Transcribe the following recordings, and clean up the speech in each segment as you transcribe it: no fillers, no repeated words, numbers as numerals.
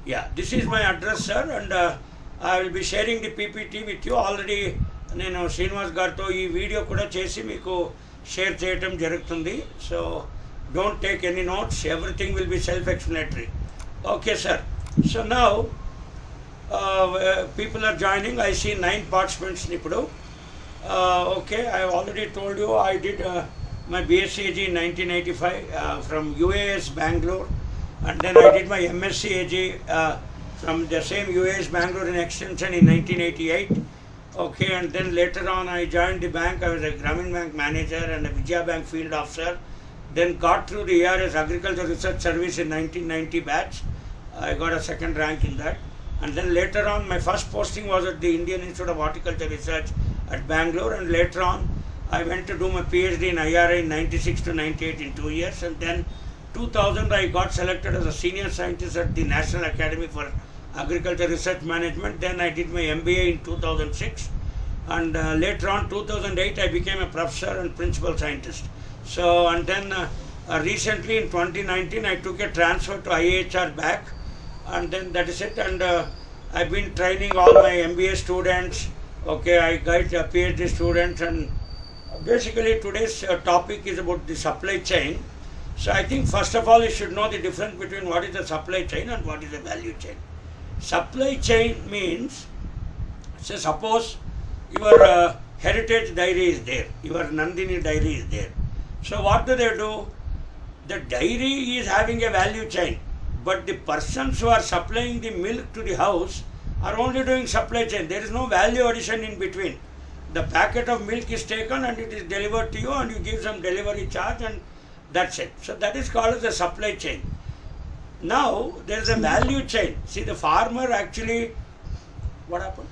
Yeah, this is my address, sir, and I will be sharing the PPT with you. Already నేను శ్రీనివాస్ గారితో ఈ video కూడా చేసి మీకు షేర్ చేయటం జరుగుతుంది. So don't take any notes, everything will be self explanatory. Okay sir. So now people are joining. I see 9 participants ఇప్పుడు. Okay, I have already told you I did my BSc AG in 1985 from UAS Bangalore, and then I did my MSc AG from the same UAS Bangalore in extension in 1988. Okay, and then later on I joined the bank. I was a Grameen Bank manager and a Vijaya Bank field officer. Then got through the ARS Agriculture Research Service in 1990 batch. I got a second rank in that. And then later on my first posting was at the Indian Institute of Horticulture Research at Bangalore, and later on I went to do my PhD in IRA in 96 to 98 in 2 years, and then 2000 I got selected as a senior scientist at the National Academy for Agriculture Research Management. Then I did my MBA in 2006, and later on 2008 I became a professor and principal scientist. So and then recently in 2019 I took a transfer to IHR back, and then that is it. And I've been training all my MBA students. Okay, I guide PhD students, and basically today's topic is about the supply chain. So I think first of all you should know the difference between what is the supply chain and what is the value chain. Supply chain means, say suppose your heritage dairy is there, your Nandini dairy is there. So what do? The dairy is having a value chain, but the persons who are supplying the milk to the house are only doing supply chain. There is no value addition in between. The packet of milk is taken and it is delivered to you, and you give some delivery charge, and that's it. So that is called as a supply chain. Now there is a value chain. See, the farmer actually, what happened?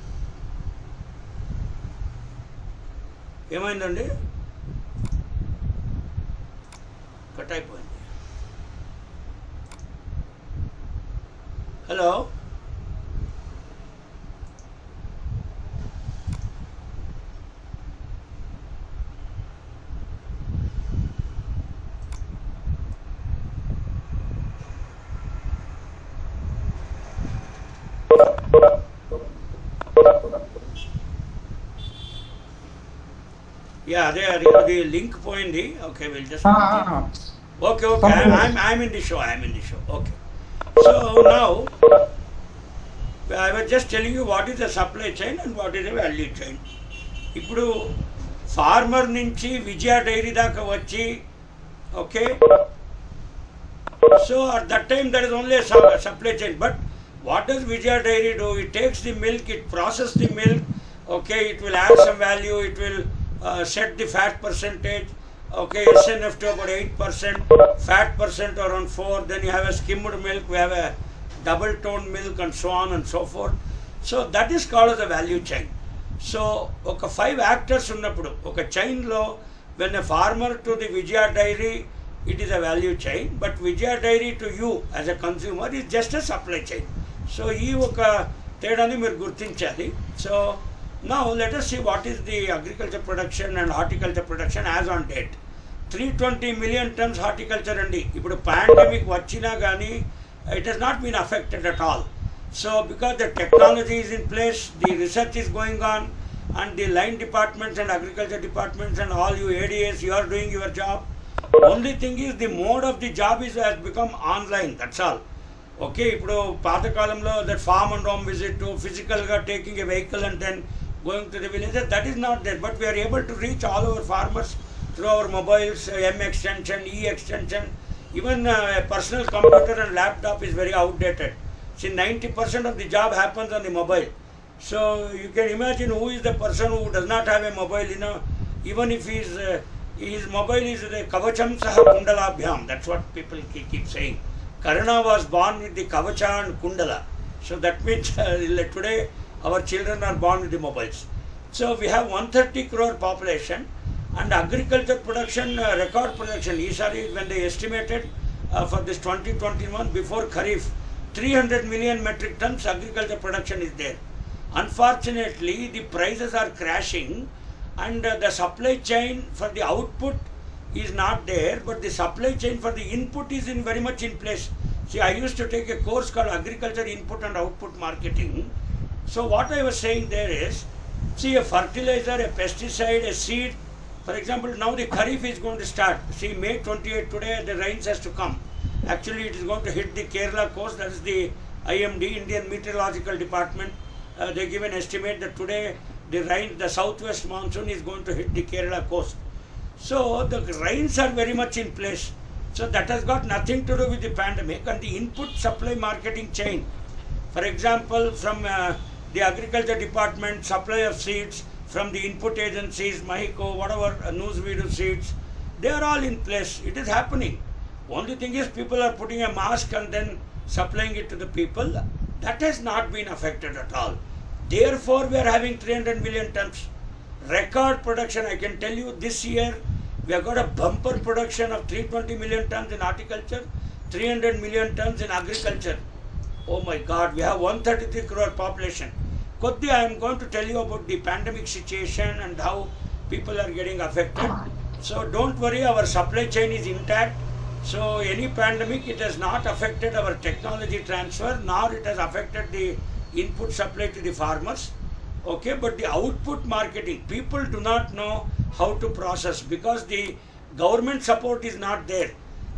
ఏమైందండి? Cut అయిపోయింది. Hello, yeah, అదే అది link పోయింది. Okay, will just okay. I'm in the show. Okay, so now I was just telling you what is the supply chain and what is the value chain. ఇప్పుడు farmer నుంచి విజయ dairy దాకా వచ్చి, okay, so at that time there is only a supply chain. But what does Vijaya Dairy do? It takes the milk, it processes the milk, okay, it will add some value, it will set the fat percentage, okay, SNF to about 8%, fat percent around 4, then you have a skimmed milk, we have a double toned milk, and so on and so forth. So that is called as a value chain. So okay, 5 actors ఉన్నప్పుడు ఒక చైన్లో, when a farmer to the Vijaya Dairy, it is a value chain, but Vijaya Dairy to you as a consumer is just a supply chain. So ఈ ఒక తేడాని మీరు గుర్తించాలి. So now let us see what is the agriculture production and horticulture production as on date. 320 million tons horticulture అండి. ఇప్పుడు pandemic వచ్చినా కానీ it has not been affected at all. So because the technology is in place, the research is going on, and the line departments and agriculture departments and all you ADAs, you are doing your job. Only thing is the mode of the job has become online, that's all. Okay, ఇప్పుడు పాతకాలంలో that farm and home visit to physicalగా taking a vehicle and then going to the villages, that is not there. But we are able to reach all our farmers through our mobiles, M extension, E extension. Even a personal computer and laptop is very outdated. See, 90% of the job happens on the mobile. So you can imagine who is the person who does not have a mobile, even if his mobile is the kavacham saha kundalabhyam. That's what people keep saying. Karna was born with the kavacha and kundala. So that means today our children are born with the mobiles. So we have 130 crore population, and agriculture production, record production, when they estimated for this 2021 before Kharif, 300 million metric tons agriculture production is there. Unfortunately, the prices are crashing, and the supply chain for the output is not there, but the supply chain for the input is very much in place. See, I used to take a course called Agriculture Input and Output Marketing. So what I was saying there is, see, a fertilizer, a pesticide, a seed. For example, now the Kharif is going to start. See, May 28 today, the rains has to come. Actually, it is going to hit the Kerala coast. That is the IMD, Indian Meteorological Department. They give an estimate that today the southwest monsoon is going to hit the Kerala coast. So the rains are very much in place. So that has got nothing to do with the pandemic and the input supply marketing chain. For example, from the agriculture department, supply of seeds, from the input agencies, Mahiko, whatever, Newsweed seeds, they are all in place. It is happening. Only thing is people are putting a mask and then supplying it to the people. That has not been affected at all. Therefore, we are having 300 million tons. Record production, I can tell you, this year we have got a bumper production of 320 million tons in horticulture, 300 million tons in agriculture. Oh my God, we have 133 crore population. Koddi, I am going to tell you about the pandemic situation and how people are getting affected. So don't worry, our supply chain is intact. So any pandemic, it has not affected our technology transfer, nor it has affected the input supply to the farmers. Okay, but the output marketing, people do not know how to process because the government support is not there.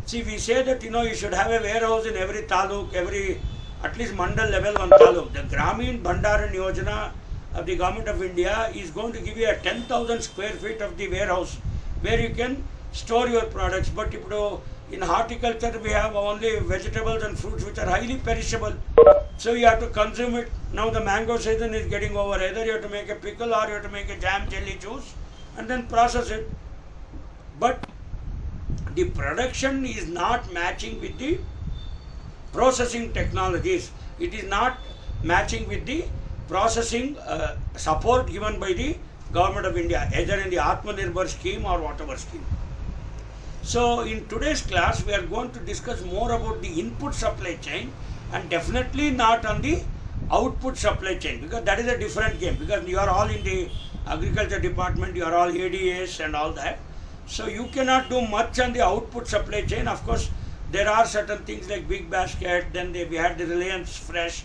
See, we say that, you should have a warehouse in every taluk, every, at least mandal level on taluk. The Gramin Bhandaran Yojana of the Government of India is going to give you a 10,000 square feet of the warehouse where you can store your products. But in horticulture, we have only vegetables and fruits which are highly perishable. So you have to consume it. Now the mango season is getting over. Either you have to make a pickle or you have to make a jam, jelly, juice and then process it. But the production is not matching with the processing technologies. It is not matching with the processing support given by the Government of India, either in the Atmanirbhar scheme or whatever scheme. So in today's class, we are going to discuss more about the input supply chain and definitely not on the output supply chain, because that is a different game, because you are all in the agriculture department, you are all ADAs and all that. So you cannot do much on the output supply chain. Of course, there are certain things like Big Basket, then we had the Reliance Fresh.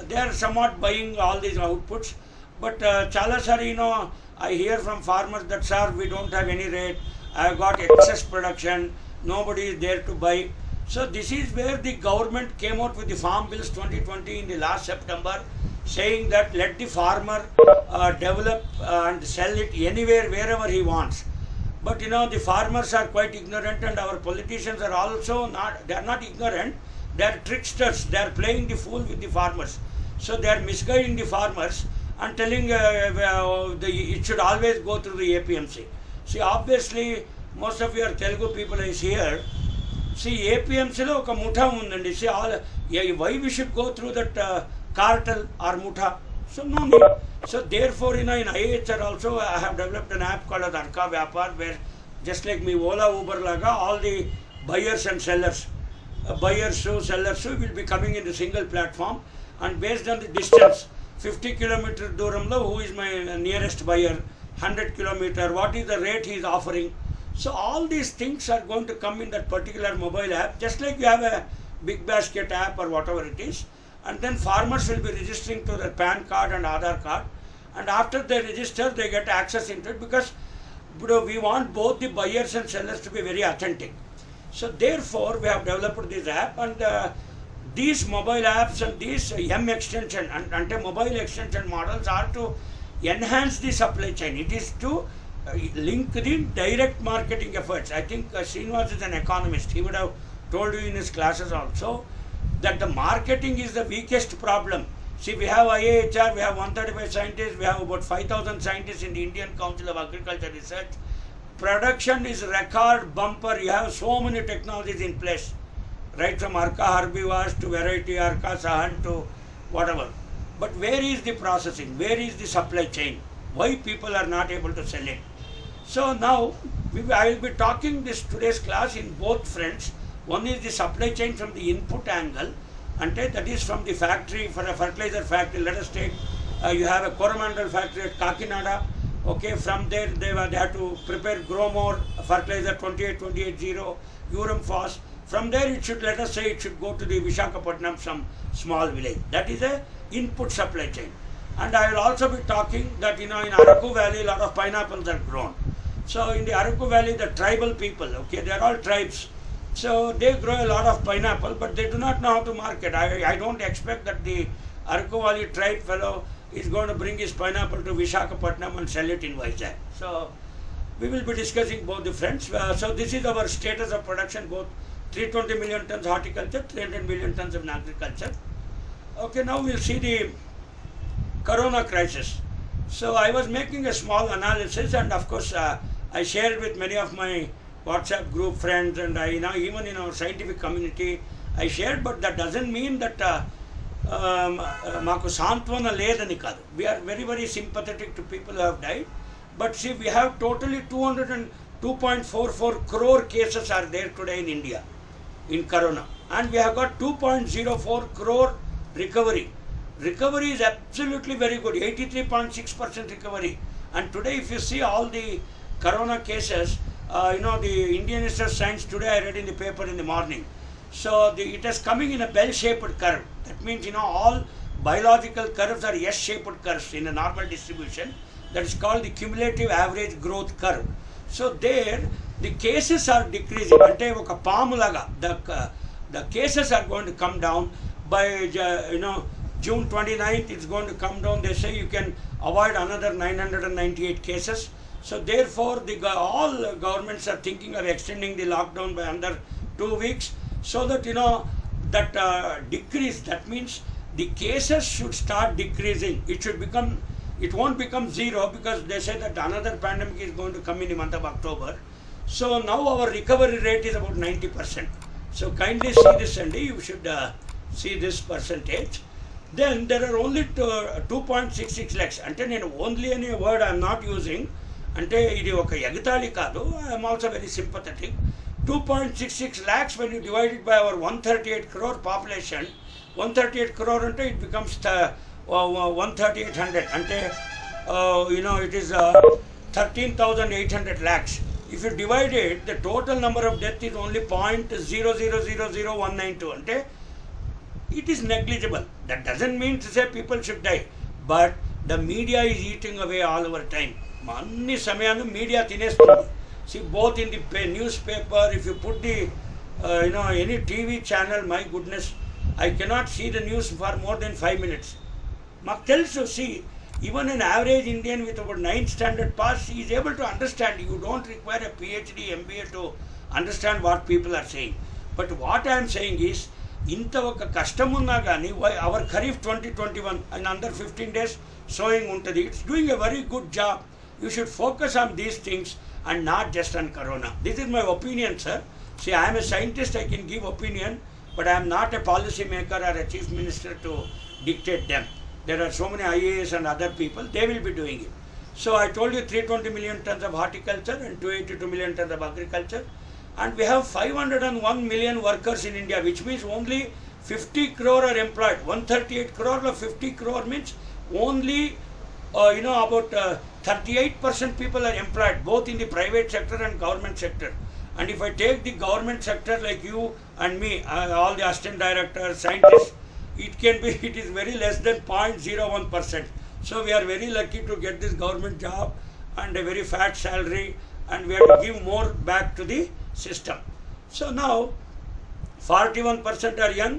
They are somewhat buying all these outputs. But Chala sir, I hear from farmers that, sir, we don't have any rate. I have got excess production. Nobody is there to buy. So this is where the government came out with the Farm Bills 2020 in the last September, saying that let the farmer develop and sell it anywhere, wherever he wants. But the farmers are quite ignorant, and our politicians are also not, they are not ignorant, they are tricksters, they are playing the fool with the farmers. So they are misguiding the farmers and telling it should always go through the APMC. See, obviously, most of your Telugu people is here. See, APMC lo oka mutha undandi. See, why we should go through that cartel or mutha? So no need. So therefore, in IHR also, I have developed an app called Arka Vyapar, where just like me Ola, Uber laga, all the buyers and sellers, sellers will be coming in the single platform, and based on the distance, 50 kilometer duramlo, who is my nearest buyer, 100 kilometer, what is the rate he is offering. So all these things are going to come in that particular mobile app, just like you have a Big Basket app or whatever it is. And then farmers will be registering to their PAN card and Aadhaar card. And after they register, they get access into it, because we want both the buyers and sellers to be very authentic. So therefore, we have developed this app, and these mobile apps and these M extension and mobile extension models are to enhance the supply chain. It is to link the direct marketing efforts. I think Srinivas is an economist. He would have told you in his classes also that the marketing is the weakest problem. See, we have IAHR, we have 135 scientists, we have about 5,000 scientists in the Indian Council of Agriculture Research. Production is record bumper. You have so many technologies in place, right from Arka herbivores to variety Arka Sahan to whatever. But where is the processing? Where is the supply chain? Why people are not able to sell it? So now, I will be talking today's class in both fronts. One is the supply chain from the input angle, and that is from the factory, for a fertilizer factory. Let us take, you have a Coromandel factory at Kakinada. Okay, from there they have to prepare Gromor fertilizer 28280, Uram Phos. From there it should, let us say, it should go to the Visakhapatnam, some small village. That is a input supply chain. And I will also be talking that, in Araku Valley, a lot of pineapples are grown. So in the Araku Valley, the tribal people, okay, they are all tribes. So they grow a lot of pineapple, but they do not know how to market. I don't expect that the Araku Valley tribe fellow is going to bring his pineapple to Visakhapatnam and sell it in Vizag. So we will be discussing both the fronts. So this is our status of production, both 320 million tons horticulture, 300 million tons of agriculture. Okay, now we'll see the Corona crisis. So I was making a small analysis, and of course I shared with many of my WhatsApp group friends, and even in our scientific community I shared, but that doesn't mean that Maku Santvana ledani kaadu. We are very, very sympathetic to people who have died. But see, we have totally 202.44 crore cases are there today in India in Corona. And we have got 2.04 crore recovery. Recovery is absolutely very good, 83.6% recovery. And today if you see all the Corona cases, the Indian Institute of Science today I read in the paper in the morning. So it is coming in a bell-shaped curve. That means, all biological curves are S-shaped curves in a normal distribution. That is called the cumulative average growth curve. So there, the cases are decreasing. The cases are going to come down by, June 29th, it's going to come down. They say you can avoid another 998 cases. So therefore, all governments are thinking of extending the lockdown by another 2 weeks, so that, that decrease, that means the cases should start decreasing. It won't become zero, because they say that another pandemic is going to come in the month of October. So now our recovery rate is about 90%. So kindly see this, and you should see this percentage. Then there are only 2.66 lakhs. Ante nenu only any word I am not using. Ante idi oka yagitali kaadu. I am also very sympathetic. 2.66 lakhs, when you divide it by our 138 crore population, 138 crore ante it becomes 13800. Ante it is 13,800 lakhs. If you divide it, the total number of death is only 0.0000192. Ante it is negligible. That doesn't mean to say people should die, but the media is eating away all our time. Manni samayanu media tinestundi. See, both in the newspaper, if you put the any TV channel, my goodness, I cannot see the news for more than 5 minutes. Mak telsu, see, even an average Indian with about 9th standard pass, he is able to understand. You don't require a PhD, MBA to understand what people are saying. But what I am saying is, ఇంత ఒక కష్టం ఉన్నా కానీ our kharif 2021 and under 15 days sowing ఉంటుంది. It's doing a very good job. You should focus on these things and not just on Corona. This is my opinion, sir. See, I am a scientist, I can give opinion, but I am not a policy maker or a chief minister to dictate them. There are so many IAS and other people, they will be doing it. So I told you 320 million tons of horticulture and 282 million tons of agriculture. And we have 501 million workers in India, which means only 50 crore are employed. 138 crore or 50 crore means only, about 38% people are employed, both in the private sector and government sector. And if I take the government sector like you and me, all the assistant directors, scientists, it is very less than 0.01%. So we are very lucky to get this government job and a very fat salary, and we have to give more back to the system. So now 41% are young,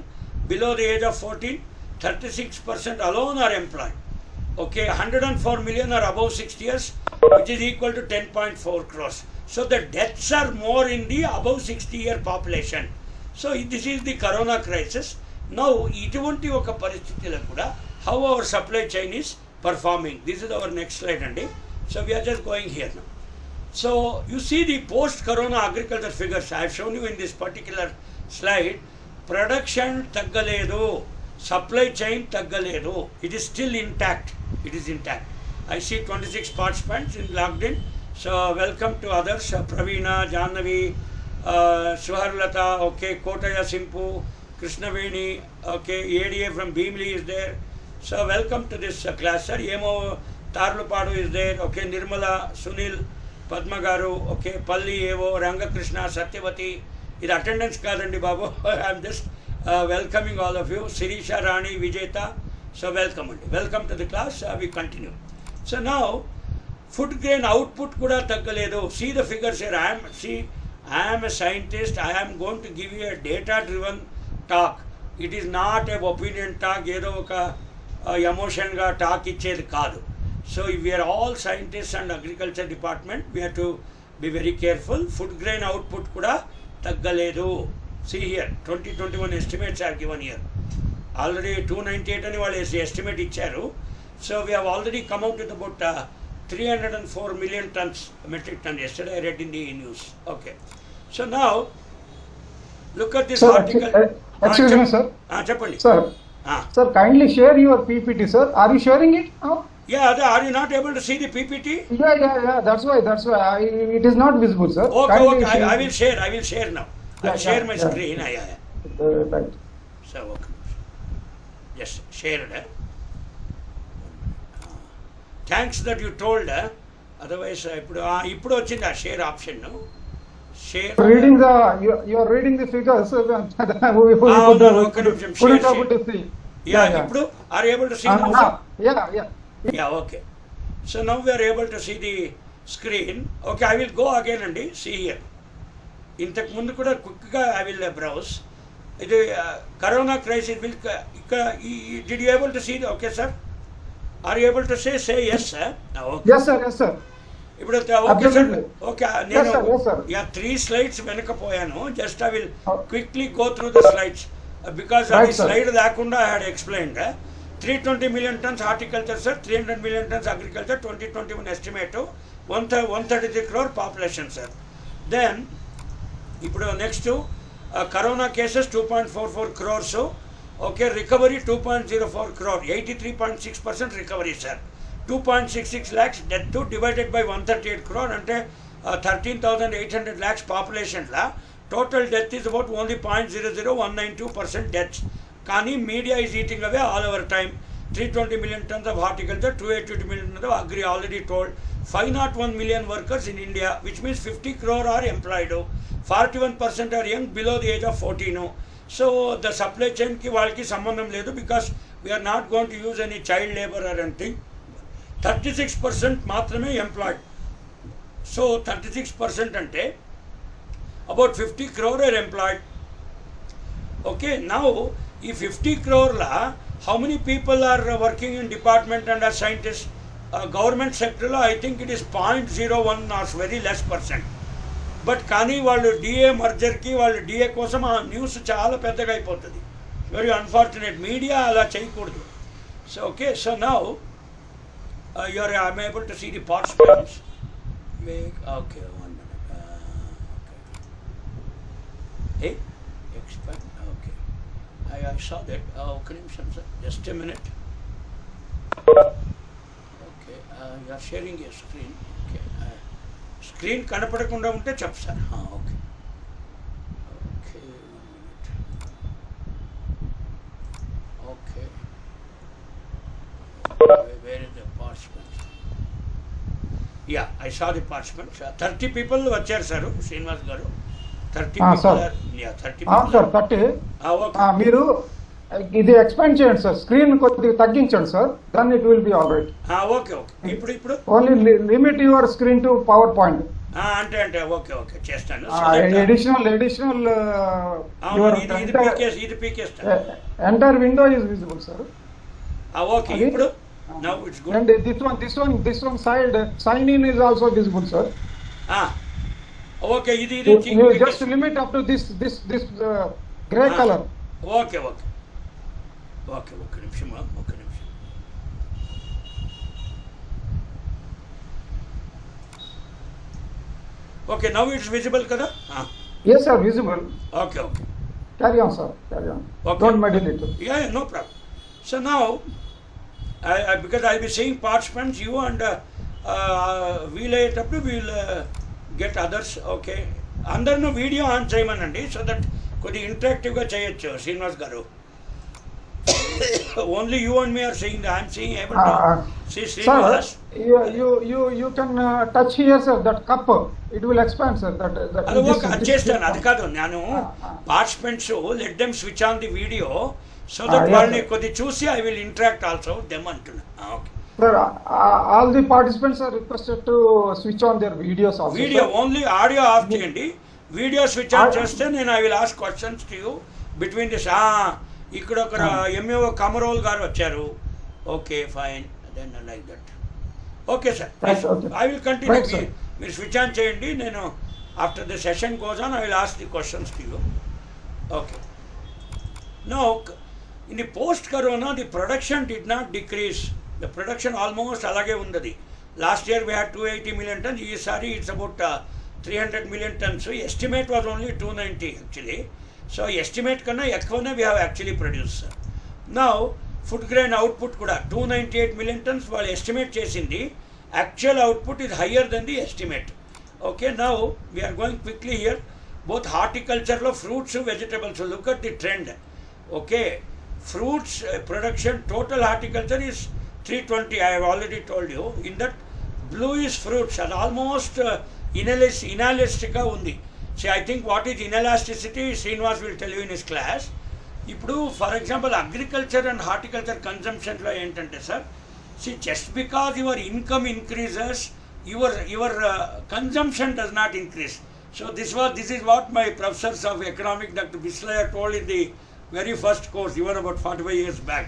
below the age of 14, 36% alone are employed. Okay, 104 million are above 60 years, which is equal to 10.4 crores. So the deaths are more in the above 60-year population. So this is the Corona crisis. Now, iటువంటి ఒక పరిస్థితిలో కూడా how our supply chain is performing. This is our next slide, Andy. So we are just going here now. So you see the post-Corona agriculture figures. I have shown you in this particular slide. Production taggaledu, supply chain taggaledu. It is still intact. It is intact. I see 26 participants in logged in. So welcome to others. Praveena, Jannavi, Suharlata, okay, Kotaya Simpu, Krishnaveni, okay, ADA from Beemli is there. So welcome to this class, sir. Emo Tarlupadu is there. Okay, Nirmala, Sunil, Padma Garu, okay, Palli Evo, Rangakrishna, Satyavati, ఇది attendance కాదండి బాబు. I'm just welcoming all of you. Shirisha Rani Vijetha, so welcome అండి, welcome to the class. We continue. So now food grain output కూడా తగ్గలేదు. See the figures here. I'm a scientist. I'm going to give you a data driven talk. It is not a opinion talk, ఏదో ఒక ఎమోషన్గా talk ఇచ్చేది కాదు. So we're all scientist and agriculture department, we have to be very careful. Food grain output కూడా తగ్గలేదు. See here 2021 estimates are given here. Already 298 అని వాళ్ళు estimate ఇచ్చారు. So we have already come out with about 304 million tons metric ton. Yesterday I read in the news. Okay. So now look at this article. Excuse me, sir. Cheppandi. Sir. Sir, kindly share your PPT, sir. Are you sharing it now? Yeah, are you not able to see the PPT? Yeah. That's why. It is not visible, sir. Okay. I will share now. I'll share my screen. Yeah. Right. So, okay. Just share it. Thanks that you told. Otherwise, ఇప్పుడు వచ్చింది ఆ share option. Share You are reading the figures. ఇప్పుడు are you able to see now? Yeah. Okay. So now we are able to see the screen. Okay, I will go again and see here. ఇంతకు ముందు కూడా క్విక్గా I will browse. ఇది corona crisis will ఇక్కడ did you able to see? Okay, sir. Are you able to say yes, sir? Okay. Yes, sir. ఇప్పుడు okay sir. Okay, నేను yes, sir. 3 slides వెనకపోయాను. Just I will quickly go through the slides because అది slide లేకుండా I had explained. 320 million tons horticulture sir, 300 million tons agriculture, 2021 estimate 133 crore population sir. Then ఇప్పుడు next corona cases 2.44 crores. Okay, recovery 2.04 crore, 83.6% recovery sir. 2.66 lakhs death to divided by 138 crore అంటే 13,800 lakhs పాపులేషన్లా total death is about only 0.00192% deaths. కానీ media is eating away all over time. 320 million tons of horticulture, 282 million tons of agri already told. 501 million workers in India, which means 50 crore are employed. 41% are young below the age of 14. So the supply chain ki వాళ్ళకి సంబంధం లేదు because we are not going to use any child labor or anything. 36% మాత్రమే employed. So 36% అంటే about 50 crore are employed. Okay, now ఈ 50 crore how many people are working in department and as scientists? Government సెక్టర్లో I think it is 0.01 or very less percent. But కానీ వాళ్ళు DA మర్జర్కి వాళ్ళు DA కోసం ఆ news చాలా పెద్దగా అయిపోతుంది. Very unfortunate. మీడియా అలా చేయకూడదు. So okay, so now I'm able to see the participants. Okay, 1 minute. Okay. Hey, expect. Okay. I saw that. Okay, just a minute. Okay, you are sharing your screen. Okay. Screen కనపడకుండా ఉంటే చెప్పు sir. Okay. Okay, 1 minute. Okay. Where is the participants? Yeah, I saw the participants. 30 people వచ్చారు sir, Srinivas గారు. 30 people. Yeah, 30 people. Sir 30. Okay. మీరు ఇది expand చేయండి sir, screen కొద్దిగా తగ్గించండి sir, then it will be all right. Okay. ఇప్పుడు only limit your screen to PowerPoint. అంటే okay చేస్తాను. అడిషనల్ ఇది పీకేస్తాను. Entire window is visible sir. Okay, ఇప్పుడు now it's good. And this one side sign in is also visible, sir. Okay, ఇది you just limit up to this gray color. Okay, నిమిషం. Okay, now it's visible kada? Yes sir, visible. Okay. Carry on sir, carry on. Okay. Don't meddle it. Yeah, no problem. So now because I'll be seeing participants, you and వీలయ్యేటప్పుడు we'll get others. Okay, అందరినూ video on చేయమనండి so that కొద్దిగా ఇంటరాక్టివ్గా చేయొచ్చు శ్రీనివాస్ గారు. only you and me are saying that. I'm saying everything. See, Sir, Srinivas. you can touch here, sir, that cup. It will expand, sir. అది ఒక అది చేస్తాను, అది కాదు నేను participants let them switch on the video so that yes, వాళ్ళని sir. కొద్ది చూసి I will interact also them అంటున్నా. Okay, Sir, all the participants are requested to switch on their videos also. Video sir. Only audio off చేయండి, video switch on Ah. చేస్తే నేను I will ask questions to you between this. ఇక్కడ ఒక MAO కమరోల్ గారు వచ్చారు. Okay fine, then like that. Okay sir, Right, okay. I will continue. Right, sir. మీరు switch on చేయండి, నేను after the session goes on I will ask the questions to you. Okay, no in the post corona the production did not decrease. The production almost alage undadi. Last year we had 280 million tons, this year it's about 300 million tons. So estimate was only 290 actually. So estimate kanna ekkavane we have actually produced. Now food grain output kuda 298 million tons వాళ్ళు estimate chesindi, actual output is higher than the estimate. Okay, now we are going quickly here. Both horticulture lo fruits vegetables, so look at the trend. Okay, fruits production total horticulture is 320. I have already told you. In that blue is fruits and almost inelastic undi. See, I think what is inelasticity Srinivas will tell you in his class. ఇప్పుడు for example agriculture and horticulture కన్జంప్షన్లో ఏంటంటే sir, see, just because your income increases, your consumption does not increase. So this is what my professors of economics, Dr. Bislaya, told in the very first course, even about 45 years back.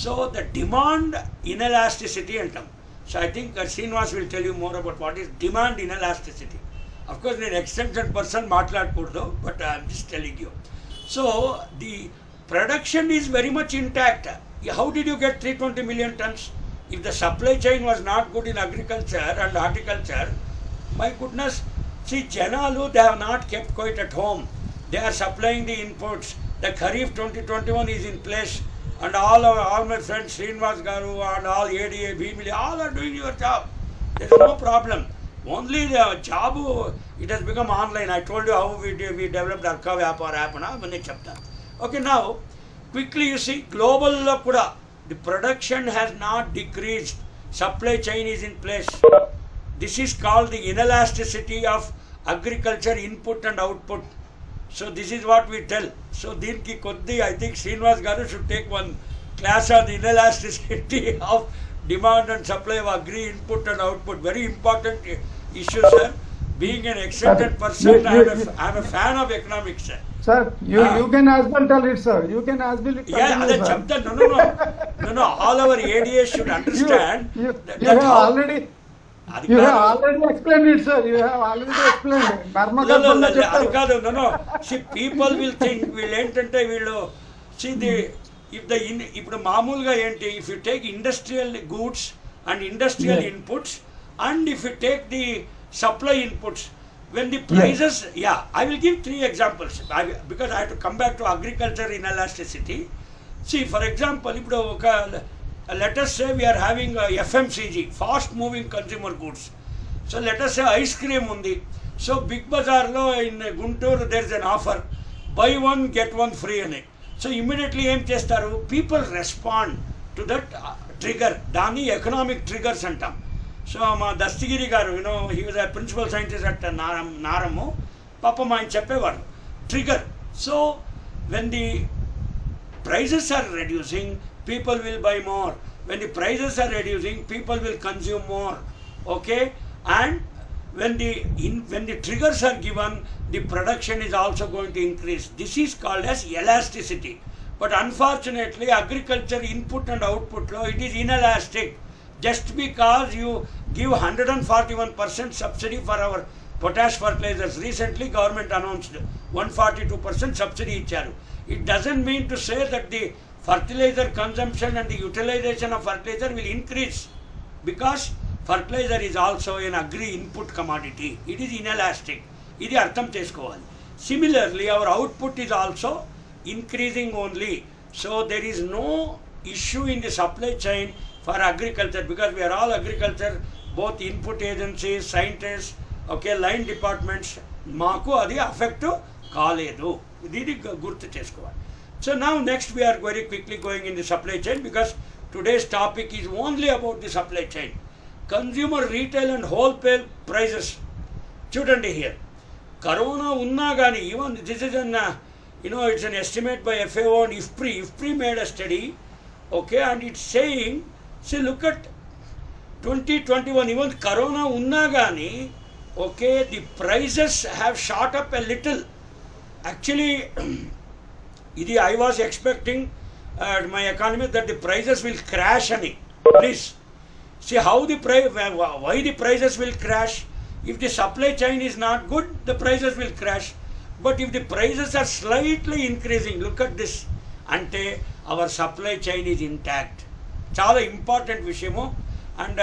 So the demand inelasticity antam. So I think Srinivas will tell you more about what is demand inelasticity. Of course, నేను extension person మాట్లాడకూడదు, but I am just telling you. So the production is very much intact. How did you get 320 million tons? If the supply chain was not good in agriculture and horticulture, my goodness, see, Janalu, they have not kept quiet at home. They are supplying the inputs. The Kharif 2021 is in place, and all my friends Srinivas Garu and all ADA, BML, all are doing your job. There is no problem. Only the job, it has become online. I told you how we developed Arka Vyapar app na mane chapta. Okay, now quickly you see global lo kuda the production has not decreased. Supply chain is in place. This is called the inelasticity of agriculture input and output. So this is what we tell. So దీనికి కొద్ది I think Srinivas garu should take one class on inelasticity of demand and supply of agri input and output. Very important issue, sir. Being an extended person, I am a fan of economics, sir. Sir, you can as well tell it, sir. You can as well Yeah, continue, sir. no. All our ADAs should understand You that have how- already అది you have కాదు. already explained it, sir. You have already explained. అది నర్మగర్భంలో చెప్పారు. కాదు. No. See, people will think వీళ్ళు ఏంటంటే వీళ్ళు see the ఇప్పుడు మామూలుగా ఏంటి, if you take industrial goods and industrial Yes. inputs and if you take the supply inputs, when the prices, I will give 3 examples because I have to come back to agriculture inelasticity. See, for example, ఇప్పుడు ఒక let us say we are having a FMCG, fast moving consumer goods. So let us say ice cream undi. So Big Bazaar lo in Guntur there is an offer, buy one get one free ani. So immediately em chestaru, people respond to that trigger. Dani economic triggers antam. So ma Dastigiri garu, he was a principal scientist at Naramu. Papa ఆయన చెప్పేవాడు trigger. So when the prices are reducing, people will buy more. When the prices are reducing, people will consume more. Okay, and when the triggers are given, the production is also going to increase. This is called as elasticity. But unfortunately, agriculture input and output law, it is inelastic. Just because you give 141% subsidy for our potash fertilizers, recently government announced 142% subsidy icharu. It doesn't mean to say that the fertilizer consumption and the utilization of fertilizer will increase, because fertilizer is also an agri input commodity. It is inelastic. ఇది అర్థం చేసుకోవాలి. Similarly, our output is also increasing only. So there is no issue in the supply chain for agriculture, because we are all agriculture, both input agencies, scientists, okay, line departments, మాకు అది affect కాలేదు. ఇది గుర్తు చేసుకోవాలి. So now next we are very quickly going in the supply chain, because today's topic is only about the supply chain. Consumer retail and wholesale prices. Chudandi here. Corona unna gani, even this is an it's an estimate by FAO and IFPRI made a study, okay, and it's saying, see, look at 2021, even Corona unna gani, okay, the prices have shot up a little. Actually, I was expecting my economist that the prices will crash. Please see how why the prices will crash. If the supply chain is not good, the prices will crash. But if the prices are slightly increasing, look at this, ante our supply chain is intact. Chala important vishayamu, and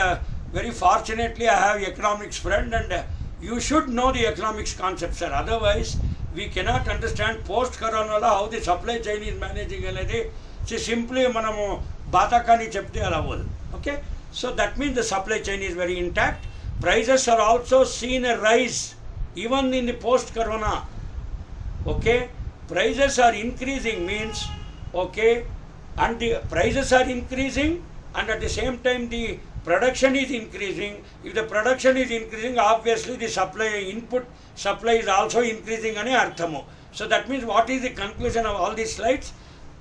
very fortunately I have economics friend, and you should know the economics concepts, sir. Otherwise we cannot understand post corona how the supply chain is managing anedi. See, simply manamu batakani chepte ala avvadu. Okay, so that means the supply chain is very intact. Prices are also seen a rise even in the post corona. Okay, prices are increasing means, okay, and the prices are increasing, and at the same time the production is increasing. If the production is increasing, obviously the input supply is also increasing ane arthamu. So that means, what is the conclusion of all these slides?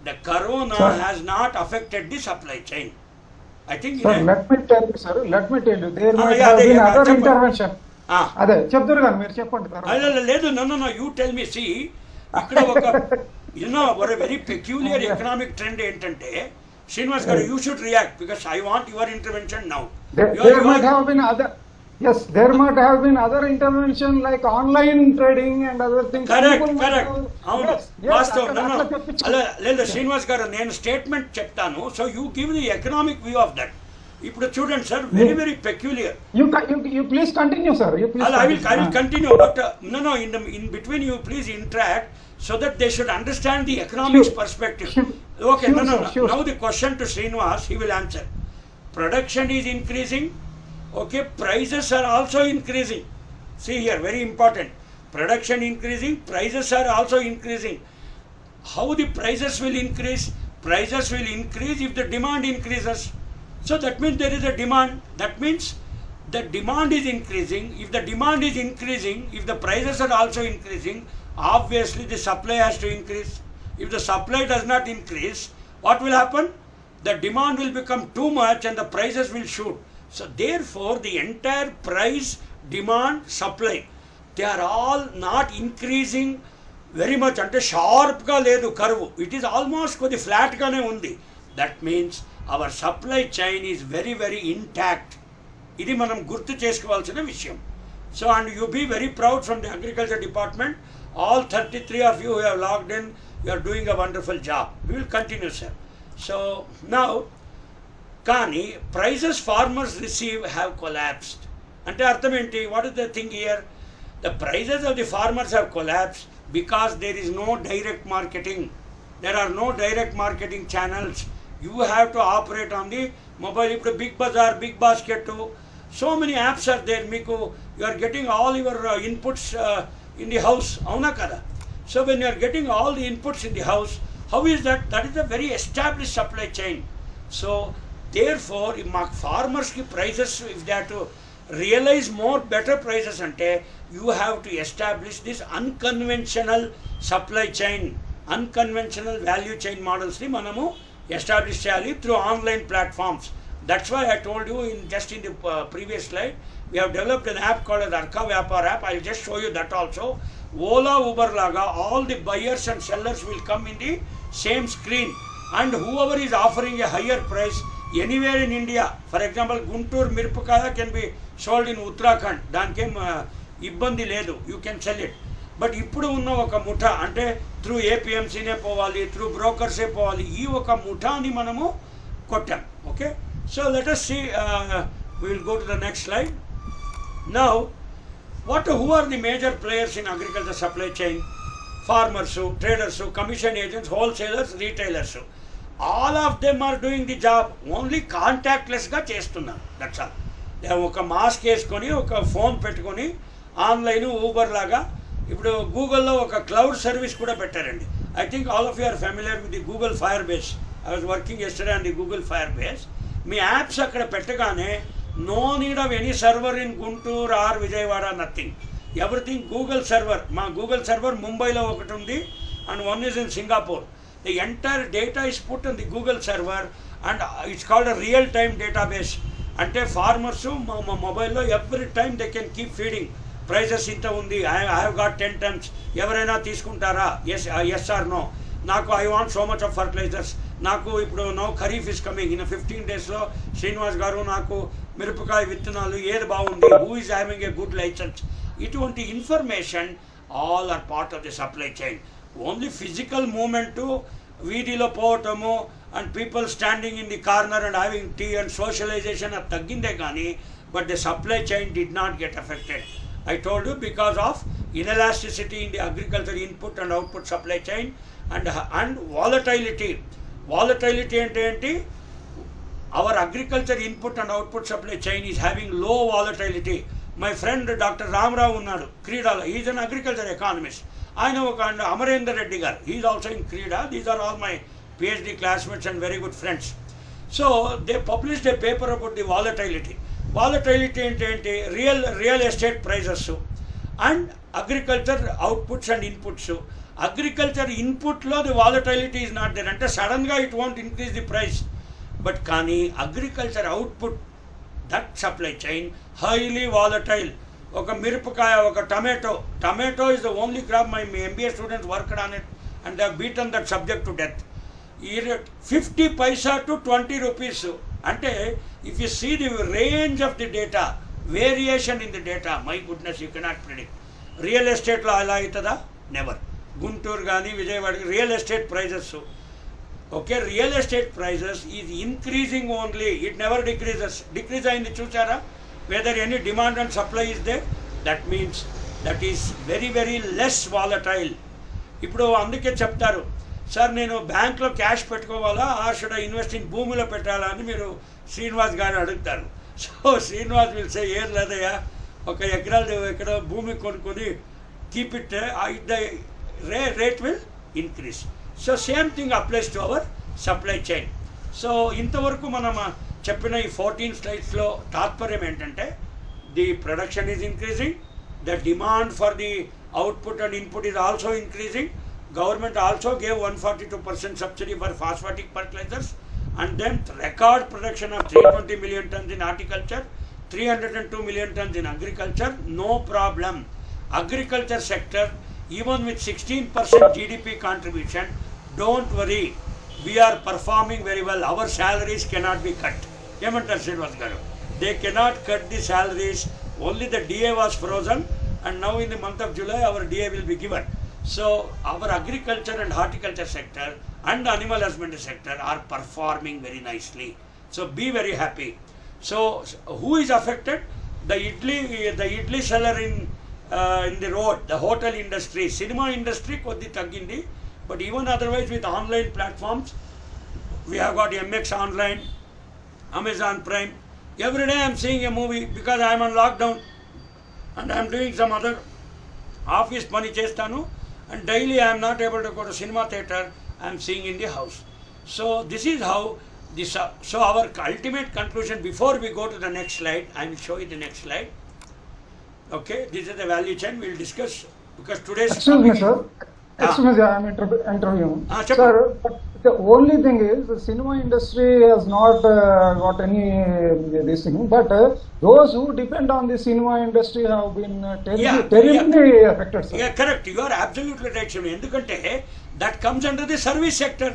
The corona has not affected the supply chain. I think sir, let me tell you, there might have been other intervention. అదే చెప్తారు కానీ మీరు చెప్పండి. లేదు, no, you tell me. See, ఇక్కడ ఒక ఒక very peculiar economic trend ఏంటంటే, శ్రీనివాస్ గారు, you should react because I want your intervention now. There might have been other intervention like online trading and other things. Correct. అవును, వాస్తవం. లేదు శ్రీనివాస్ గారు, నేను స్టేట్మెంట్ చెప్తాను, so you give the economic view of that. ఇప్పుడు చూడండి sir, very peculiar. You please continue, sir. I will continue, but no, in between you please interact so that they should understand the economics perspective. Okay, sure. Now the question to Srinivas, he will answer. Production is increasing, okay, prices are also increasing. See here, very important. Production increasing, prices are also increasing. How the prices will increase? Prices will increase if the demand increases. So that means there is a demand. That means the demand is increasing. If the demand is increasing, if the prices are also increasing, obviously the supply has to increase. If the supply does not increase, what will happen? The demand will become too much and the prices will shoot. So therefore the entire price, demand, supply, they are all not increasing very much. Ante sharp ga ledu curve. It is almost kodi flat gane undi. That means our supply chain is very, very intact. Idi manam gurtu chesukovalsina vishayam. So, and you be very proud from the agriculture department. All 33 of you who have logged in, you are doing a wonderful job. We will continue, sir. So now, kani prices farmers receive have collapsed. Ante artham enti? What is the thing here? The prices of the farmers have collapsed because there is no direct marketing. There are no direct marketing channels. You have to operate on the mobile. If the Big Bazaar, Big Basket, so many apps are there. Miku, you are getting all your inputs in the house. Avuna kada. So when you are getting all the inputs in the house, how is that? That is a very established supply chain. So therefore, if farmers ki prices, if they have to realize more better prices, ante you have to establish this unconventional supply chain, unconventional value chain models ni manamu establish cheyali through online platforms. That's why I told you in the previous slide, we have developed an app called as Arka Vyapar app. I'll just show you that also. Ola, Uber laga, all the buyers and sellers will come in the same screen, and whoever is offering a higher price anywhere in India, for example, Guntur Mirpakaya can be sold in Uttarakhand. Dankem ibbandi ledu, you can sell it. But ఇప్పుడు ఉన్న ఒక ముఠా అంటే through ఏపీఎంసీనే పోవాలి, through బ్రోకర్సే పోవాలి, ఈ ఒక ముఠాని మనము కొట్టాం. Okay, so let us see, we will go to the next slide. Now, who are the major players in agriculture supply chain? Farmers, traders, commission agents, wholesalers, retailers. All of them are doing the job. Only contactless గా చేస్తున్నారు. That's all. ఒక mask వేసుకొని, ఒక phone పెట్టుకొని, online Uber లాగా ఇప్పుడు గూగుల్లో ఒక క్లౌడ్ సర్వీస్ కూడా పెట్టారండి. I think all of you are familiar with the Google Firebase. I was working yesterday on the Google Firebase. మీ యాప్స్ అక్కడ పెట్టగానే no need of any server in Guntur or Vijayawada, nothing, everything Google server. మా Google server ముంబైలో ఒకటి ఉంది and one is in Singapore. The entire data is put in the Google server and it's called a real time database. అంటే farmers మా మొబైల్లో every time they can keep feeding. Prices ఇంత ఉంది, I have got 10 tons, ఎవరైనా తీసుకుంటారా, ఎస్ are no, నాకు I want so much of fertilisers, నాకు ఇప్పుడు no kharif is coming in 15 daysలో శ్రీనివాస్ గారు నాకు మిరపకాయ విత్తనాలు ఏది బాగుంది, who is having a good licence, ఇటువంటి information all are part of the supply chain. Only physical movement, వీధిలో పోవటము and people standing in the corner and having tea and socialisation అది తగ్గిందే కానీ but the supply chain did not get affected. I told you because of inelasticity in the agriculture input and output supply chain and volatility. Volatility ante enti, our agriculture input and output supply chain is having low volatility. My friend Dr. Ramrao unnadu Creedala, he is an agriculture economist. I know Amarendra Reddy garu, he is also in Creeda. These are all my PhD classmates and very good friends. So they published a paper about the volatility. Volatility ఏంటి, real estate prices and agriculture outputs and inputs. Agriculture ఇన్పుట్లో the volatility is not there, అంటే సడన్గా it want increase the price. But కానీ agriculture output, that supply chain highly volatile. ఒక మిరపకాయ, ఒక tomato is the only crop. My MBA students worked on it and they have beaten that subject to death. 50 paisa to 20 rupees. అంటే if you see the range of the data, variation in the data, my goodness, you cannot predict. Real ఎస్టేట్లో అలా అవుతుందా? Never. Guntur కానీ విజయవాడకి real estate prices, okay, real estate prices is increasing only, it never decreases. Decrease అయింది చూసారా? Whether any demand and supply is they, that means that is very very less volatile. ఇప్పుడు అందుకే చెప్తారు, సార్ నేను బ్యాంక్లో cash పెట్టుకోవాలా, should I invest in భూమిలో పెట్టాలా అని మీరు శ్రీనివాస్ గారిని అడుగుతారు. సో శ్రీనివాస్ విల్ సే, ఏం లేదయ్యా, 1 ఎకరాలు ఎక్కడ భూమి కొనుక్కొని keep it, the rate will increase. So same thing applies to our supply chain. So ఇంతవరకు మనం చెప్పిన ఈ 14 slides తాత్పర్యం ఏంటంటే, the production is increasing, the demand for the output and input is also increasing. Government also gave 142% subsidy for phosphatic fertilizers, and then record production of 320 million tons in horticulture, 302 million tons in agriculture. No problem. Agriculture sector, even with 16% GDP contribution, don't worry, we are performing very well. Our salaries cannot be cut. Yemantar Srinivas garu, they cannot cut the salaries. Only the DA was frozen, and now in the month of July our DA will be given. So our agriculture and horticulture sector and animal husbandry sector are performing very nicely. So be very happy. So who is affected? The idli seller in the road, the hotel industry, cinema industry koddi taggindi. But even otherwise with online platforms, we have got MX Online, Amazon Prime. Every day I am seeing a movie because I am on lockdown and I am doing some other office pani chestanu. And daily I am not able to go to cinema theatre, I am seeing in the house. So this is how this. So our ultimate conclusion, before we go to the next slide, I will show you the next slide. Okay, this is the value chain. We will discuss because today's. Excuse me, sir. Excuse me, I am interviewing. Sir, but the only thing is the cinema industry has not got any this thing, but those who depend on the cinema industry have been terribly affected, sir. Yeah, correct. You are absolutely right, Shivani. Endukante that comes under the service sector.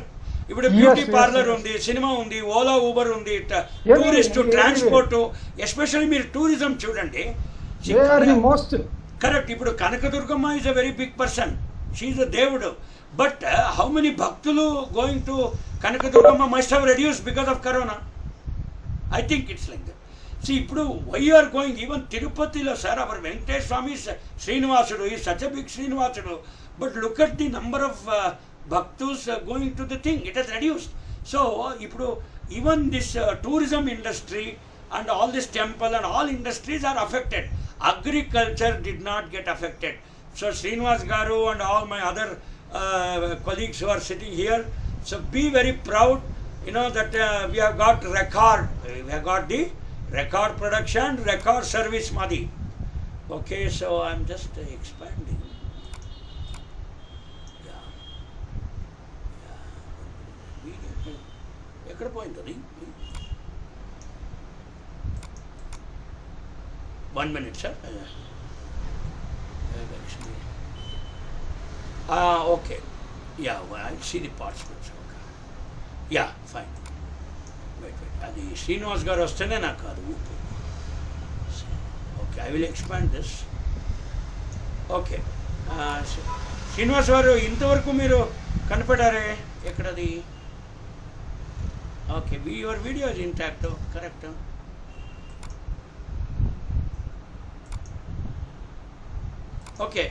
ఇప్పుడు beauty parlour ఉంది, cinema ఉంది, Ola Uber ఉంది, tourist transport, especially మీరు tourism చూడండి. Correct. ఇప్పుడు Kanakadurgamma is a very big person, she is a దేవుడు. But how many భక్తులు going to Kanakadurgamma must have reduced because of corona. I think it's like that. See ఇప్పుడు why are going, even తిరుపతిలో sir our Venkateswara Swamy శ్రీనివాసుడు ఈ such a big శ్రీనివాసుడు, but look at the number of భక్తుస్ going to the thing, it has reduced. So ఇప్పుడు even this tourism industry and all this temple and all industries are affected. Agriculture did not get affected. So Srinivas Garu and all my other colleagues who are sitting here. So be very proud, that we have got record. We have got the record production, record service Madi. Okay, so I'm just expanding. ఎక్కడ పోయింది అది 1 minute, sir. Okay. Yeah, well, I see the participants. Okay. Yeah, fine. Wait. అది శ్రీనివాస్ గారు వస్తేనే నాకు అది ఊపు. Okay, I will expand this. Okay. Srinivas గారు ఇంతవరకు మీరు కనపడారే ఎక్కడది? Okay, your video is intact, correct? Okay.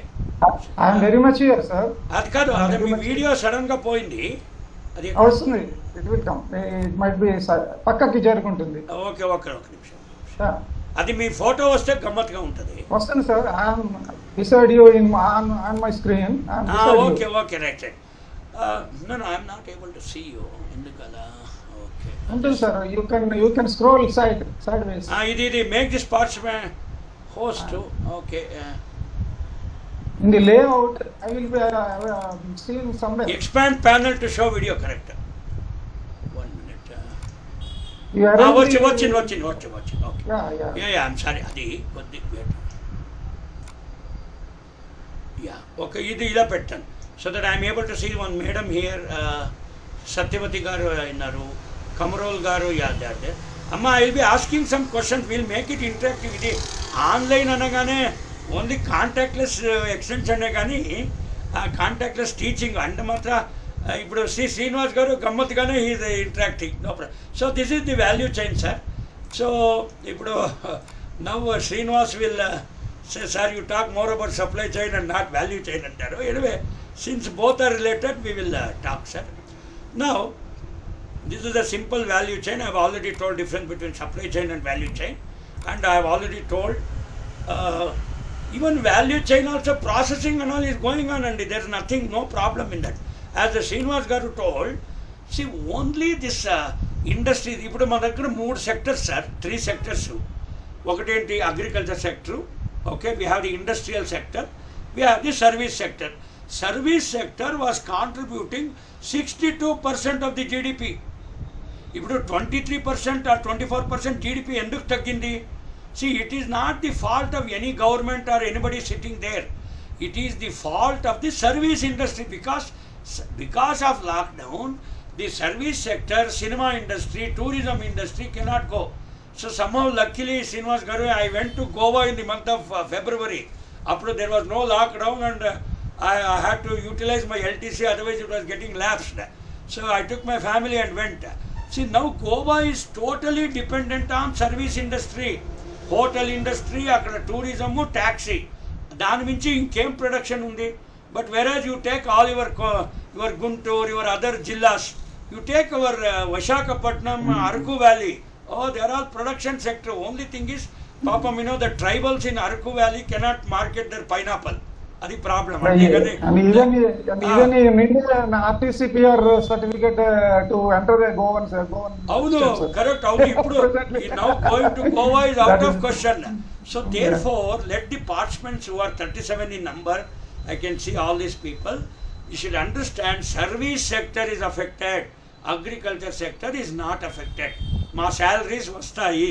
I am very much here, sir. అది కాదు, అదే మీ వీడియో సడన్ గా పోయింది. అది వస్తుంది. It will come. It might be పక్కకి చేరుకుంటుంది. ఓకే ఒక నిమిషం. అది మీ ఫోటో వస్తే గమ్మత్తుగా ఉంటుంది. వస్తుంది sir. I am beside you on my screen. Okay, right. No, I am not able to see you. ఎందుకలా? ఉంటుంది sir. You can scroll sideways. ఇది make this participant host. Okay. In the layout, I will be seeing somewhere. Expand panel to show video, correct? 1 minute. You are watching. Okay. Yeah. I'm sorry. Adi, wait. Yeah. Okay. Ila pettan. So that I'm able to see one madam here. Satyavati garu innaru. Kamarol garu. Yeah, there. Amma, I will be asking some questions. We'll make it interactive. Idi online anagane. Only contactless ఎక్స్టెన్షనే కానీ contactless teaching అంటే మాత్రం ఇప్పుడు శ్రీనివాస్ గారు గమ్మత్తుగానే is interacting no problem. So this is the value chain sir. So ఇప్పుడు now Srinivas will sir you talk more about supply chain and not value chain అంటారు. Anyway since both are related we will talk sir. Now this is the simple value chain. I have already told difference between supply chain and value chain, and I have already told even value chain also processing and all is going on, and there is nothing, no problem in that. As the Srinivas garu told, see only this industry, ఇప్పుడు మన దగ్గర 3 sectors sir, 3 sectors. ఒకటేంటి agriculture sector, okay, we have the industrial sector, we have the service sector. Service sector was contributing 62% of the GDP. ఇప్పుడు 23% or 24% GDP ఎందుకు తగ్గింది? See, it is not the fault of any government or anybody sitting there. It is the fault of the service industry, because of lockdown, the service sector, cinema industry, tourism industry cannot go. So somehow luckily, Srinivas garu, I went to Goa in the month of February. After there was no lockdown, and I had to utilize my LTC, otherwise it was getting lapsed. So I took my family and went. See, now Goa is totally dependent on service industry. Hotel industry, అక్కడ tourism, taxi, దాని మించి ఇంకేం production ఉంది? But whereas you take all your Guntur, your other జిల్లాస్, you take your Visakhapatnam, Araku valley, there are production sector. Only thing is పాపం the tribals in Araku valley cannot market their pineapple. అది problem. RTCPR certificate to enter the Goan. అవును, correct. అవును, ఇప్పుడు now going to Goa is out of question. So therefore, let the participants who are 37 in number, I can see all these people, you should understand service sector is affected, agriculture sector is not affected. మా salaries వస్తాయి,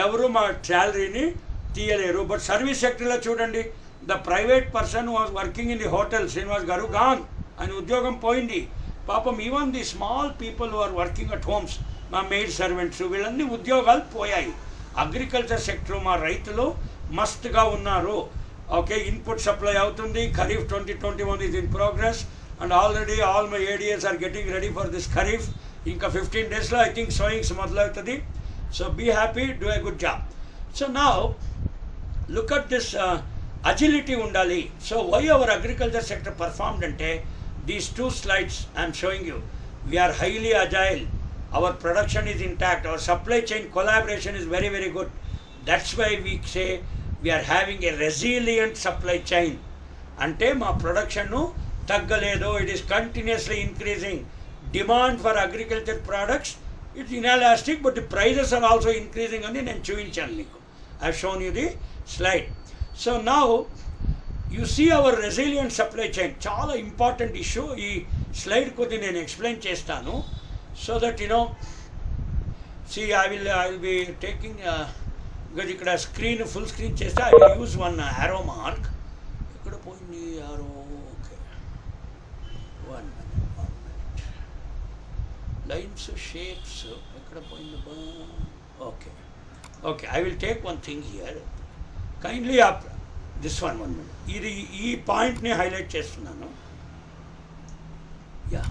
ఎవరు మా శాలరీని తీయలేరు. But service సెక్టర్లో చూడండి, the private person who was working in the hotel, Srinivas garu, gone, and udyogam poindi. Papam, even the small people who are working at homes, ma maid servants, వీళ్ళన్ని ఉద్యోగాలు పోయాయి. Agriculture sector మా రైతులు మస్తుగా ఉన్నారు. Okay, input supply అవుతుంది. Kharif 2021 is in progress, and already all my ADAs are getting ready for this kharif. ఇంకా 15 days లో I think sowings మొదలవుతుంది. So be happy, do a good job. So now look at this agility undali. So why our agriculture sector performed ante, these 2 slides I am showing you. We are highly agile, our production is intact, our supply chain collaboration is very, very good. That's why we say we are having a resilient supply chain. Ante ma production nu తగ్గలేదు. It is continuously increasing. Demand for agriculture products it's inelastic, but the prices are also increasing అని నేను చూపించాను మీకు. I have shown you the slide. So now you see our resilient supply chain. చాలా important issue. ఈ slide కొద్ది నేను explain చేస్తాను. So that you know see I will be taking because ఇక్కడ స్క్రీన్ ఫుల్ స్క్రీన్ చేస్తే I will use one arrow mark. ఎక్కడ పోయింది arrow? Okay, one minute. Lines shapes ఎక్కడ పోయింది? Okay okay, I will take one thing here. Kindly up this one minute. ఇది ఈ పాయింట్ని highlight చేస్తున్నాను. యా,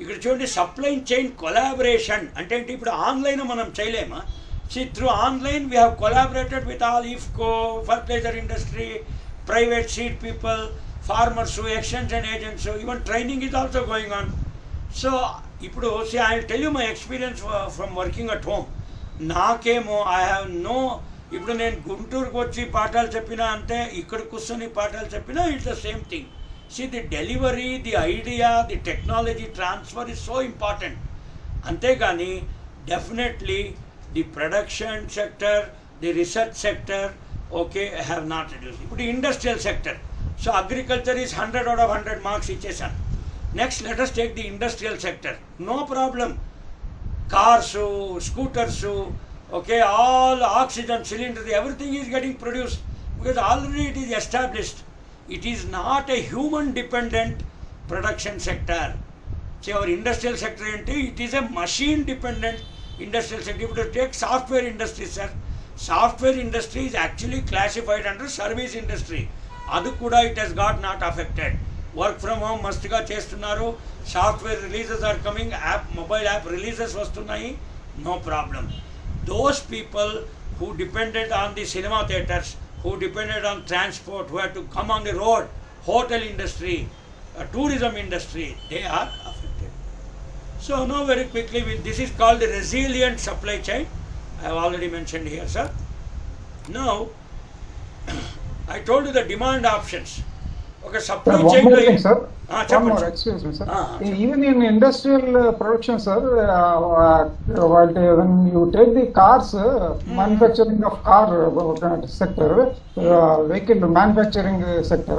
ఇక్కడ చూడండి, సప్లై చైన్ కొలాబరేషన్ అంటే ఏంటి? ఇప్పుడు ఆన్లైన్ మనం చేయలేమా? See, through online we have collaborated with all IFCO, fertilizer industry, private seed people, farmers, extension agents, even training is also going on. So, ఇప్పుడు see, I will tell you my experience from working at home. నాకేమో I have no, ఇప్పుడు నేను గుంటూరుకు వచ్చి పాఠాలు చెప్పినా అంతే, ఇక్కడ కూర్చొని పాఠాలు చెప్పినా it's the same thing. See, the delivery, the idea, the technology transfer is so important. అంతేగాని definitely the production sector, the research sector, okay, have not reduced. ఇప్పుడు industrial sector. So agriculture is 100 out of 100 marks ఇచ్చేసాను. Next, let us take the industrial sector. No problem. Cars, scooters, okay, all oxygen cylinders, everything is getting produced because already it is established. It is not a human dependent production sector. See, our industrial sector, it is a machine dependent industrial sector. If you take software industry, sir, software industry is actually classified under service industry. Adu kuda it has got not affected. Work from home mastga chestunnaru, software releases are coming, app, mobile app releases vastunayi, no problem. Those people who depended on the cinema theaters, who depended on transport, who had to come on the road, hotel industry, tourism industry, they are affected. So now very quickly, this is called the resilient supply chain. I have already mentioned here, sir. Now, I told you the demand options. Okay, supply chain. One more thing, sir. One more, excuse me, sir. Even in industrial production, sir, when you take the cars, manufacturing of car sector, vehicle manufacturing sector,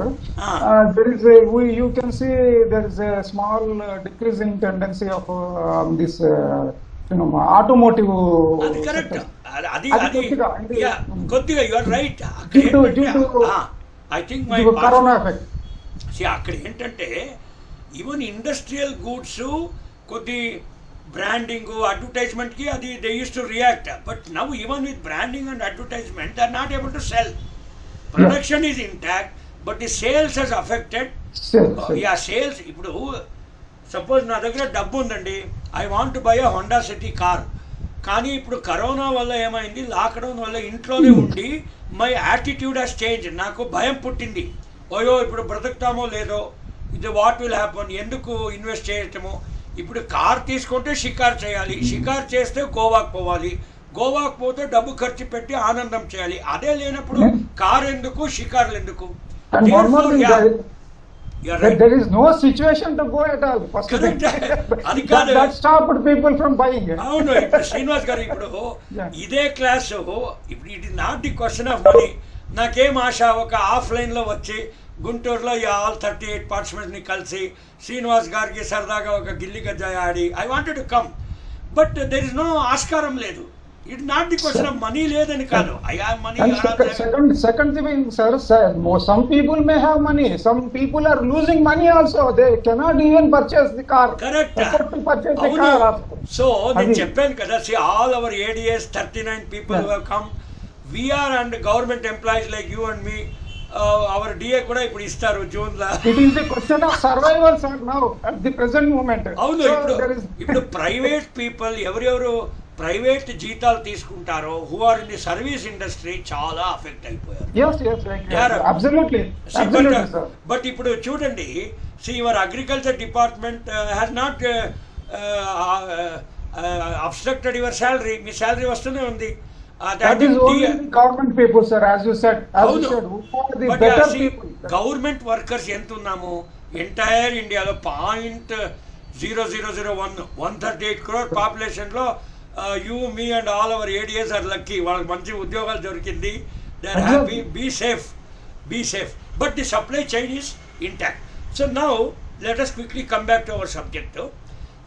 there is you can see there is a small decreasing tendency of this automotive. That's correct. Koddiga, you are right. I think my corona effect. అక్కడ ఏంటంటే even industrial goods కొద్ది branding అడ్వర్టైజ్మెంట్కి అది they use to react. But now even with branding and advertisement they are not able to sell. Production is intact but the sales has affected. Sales ఇప్పుడు suppose నా దగ్గర డబ్బు ఉందండి, I want to buy a Honda City car. కానీ ఇప్పుడు corona వల్ల ఏమైంది, lockdown వల్ల ఇంట్లోనే ఉండి మై యాటిట్యూడ్ హెస్ చేంజ్. నాకు భయం పుట్టింది. ఓయో ఇప్పుడు బ్రతుకుతామో లేదో, ఇది వాట్ విల్ హ్యాపన్, ఎందుకు ఇన్వెస్ట్ చేయటము. ఇప్పుడు కార్ తీసుకుంటే షికార్ చేయాలి, షికార్ చేస్తే గోవాకు పోవాలి, గోవాకు పోతే డబ్బు ఖర్చు పెట్టి ఆనందం చేయాలి. అదే లేనప్పుడు కార్ ఎందుకు, షికార్లు ఎందుకు? There is no situation to go at all. First Correct. that stopped people from buying. అవును, ఇప్పుడు శ్రీనివాస్ గారు ఇప్పుడు ఇదే క్లాస్, ఇప్పుడు it is not the question of money. నాకేం ఆశ, ఒక ఆఫ్లైన్లో వచ్చి గుంటూరులో ఆల్ 38 పార్టిసిపెంట్స్ని కలిసి శ్రీనివాస్ గారికి సరదాగా ఒక గిల్లి గజ్జాయి ఆడి I wanted to come. But there is no ఆస్కారం లేదు. It not the question of money లేదని కాదు. I have money. Second thing, sir, some people may have money, some people are losing money also. They cannot even purchase the car. Correct. So నేను చెప్పాను కదా, see all our ADS 39 people who have come, we are and government employees like you and me, our DA కూడా ఇప్పుడు ఇస్తారు June లో. It is a question of survival, sir, now at the present moment. అవును, ఇప్పుడు private people ఎవరెవరు private జీతాలు తీసుకుంటారో who are in the service industry చాలా అఫెక్ట్ అయిపోయారు. Absolutely, sir. బట్ ఇప్పుడు చూడండి, your agriculture department has not obstructed your salary. మీ శాలరీ వస్తూనే ఉంది. That is only government people, sir, as you said. Who are the better people? Government workers ఎంత ఉన్నాము, entire ఇండియాలో 0.0001 138 crore పాపులేషన్లో you me and all our ADs are lucky, వాళ్ళకి మంచి ఉద్యోగాలు దొరికింది, they are happy, be safe, but the supply chain is intact. So now let us quickly come back to our subject.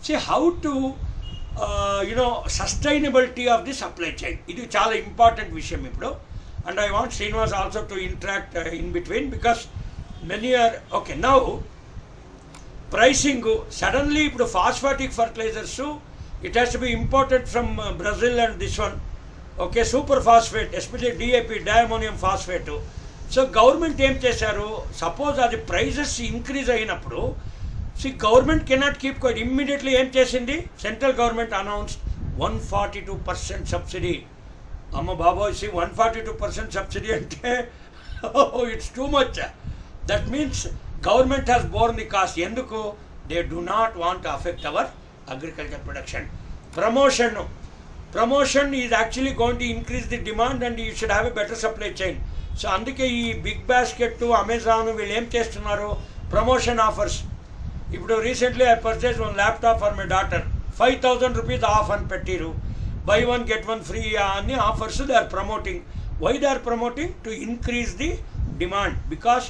See how to sustainability of the supply chain. ఇది చాలా important విషయం ఇప్పుడు, and I want Srinivas also to interact in between, because many are okay. Now pricing suddenly ఇప్పుడు phosphatic fertilizers it has to be imported from Brazil and this one, okay, super phosphate, especially DAP, diammonium phosphate. So government ఏం చేశారు, suppose అది prices increase అయినప్పుడు government cannot keep quiet, immediately ఏం చేసింది, central government announced 142% subsidy. అమ్మ బాబోయ్, 142% subsidy అంటే it's too much. That means government has borne the cost. ఎందుకు? They do not want to affect our agriculture production. Promotion is actually going to increase the demand and you should have a better supply chain. So అందుకే ఈ BigBasket, Amazon వీళ్ళు ఏం చేస్తున్నారు, promotion offers. ఇప్పుడు recently I purchase one laptop for my daughter, 5,000 rupees off అని పెట్టిరు, buy one get one free అన్ని offers they are promoting. Why they are promoting? To increase the demand, because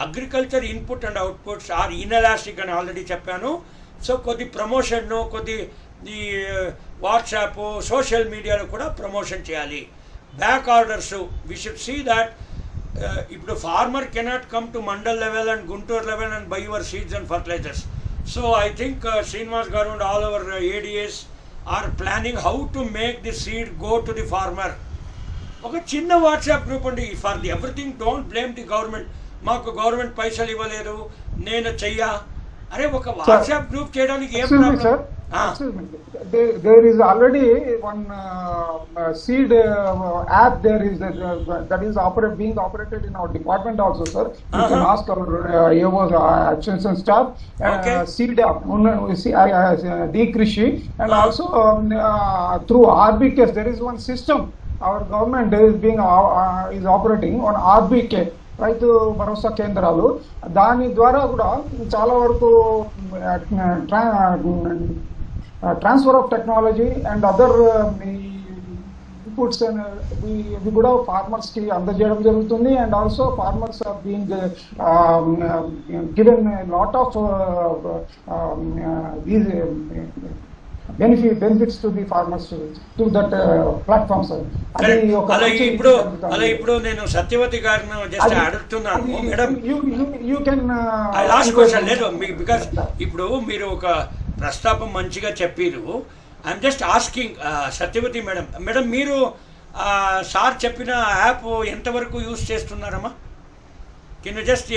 agriculture input and outputs are inelastic అని ఆల్రెడీ చెప్పాను. So కొద్ది promotion, కొద్ది ఈ WhatsApp, social మీడియాలో కూడా ప్రమోషన్ చేయాలి. Back orders, we should see that ఇప్పుడు farmer cannot come to mandal level and Guntur level and buy your seeds and fertilisers. So I think Srinivas garu and all our ADs are planning how to make the seed go to the farmer. ఒక చిన్న WhatsApp group అండి for the everything. Don't blame the government, మాకు government పైసలు ఇవ్వలేదు, నేను చెయ్యా. అరే ఒక WhatsApp group చేయడానికి ఏం problem? There is already one seed app there is that is being operated in our department also, sir. You can ask our AO's extension staff. Seed app, Krishi, and also through RBK there is one system our government is operating on RBK, Rythu Bharosa కేంద్రాలు. దాని ద్వారా కూడా చాలా వరకు transfer of technology and other inputs ఇవి కూడా farmers కి అందజేయడం జరుగుతుంది. And also farmers are being given lot of these benefits to the farmers to that platform, sir. ఇప్పుడు నేను సత్యవతి గారిని జస్ట్ అడుగుతున్నాను madam, you can last question లేదు బికాస్ ఇప్పుడు మీరు ఒక ప్రస్తాపం మంచిగా చెప్పారు. I'm just asking Satyavati madam మీరు సార్ చెప్పిన యాప్ ఎంతవరకు యూజ్ చేస్తున్నారమ్మా? Can you just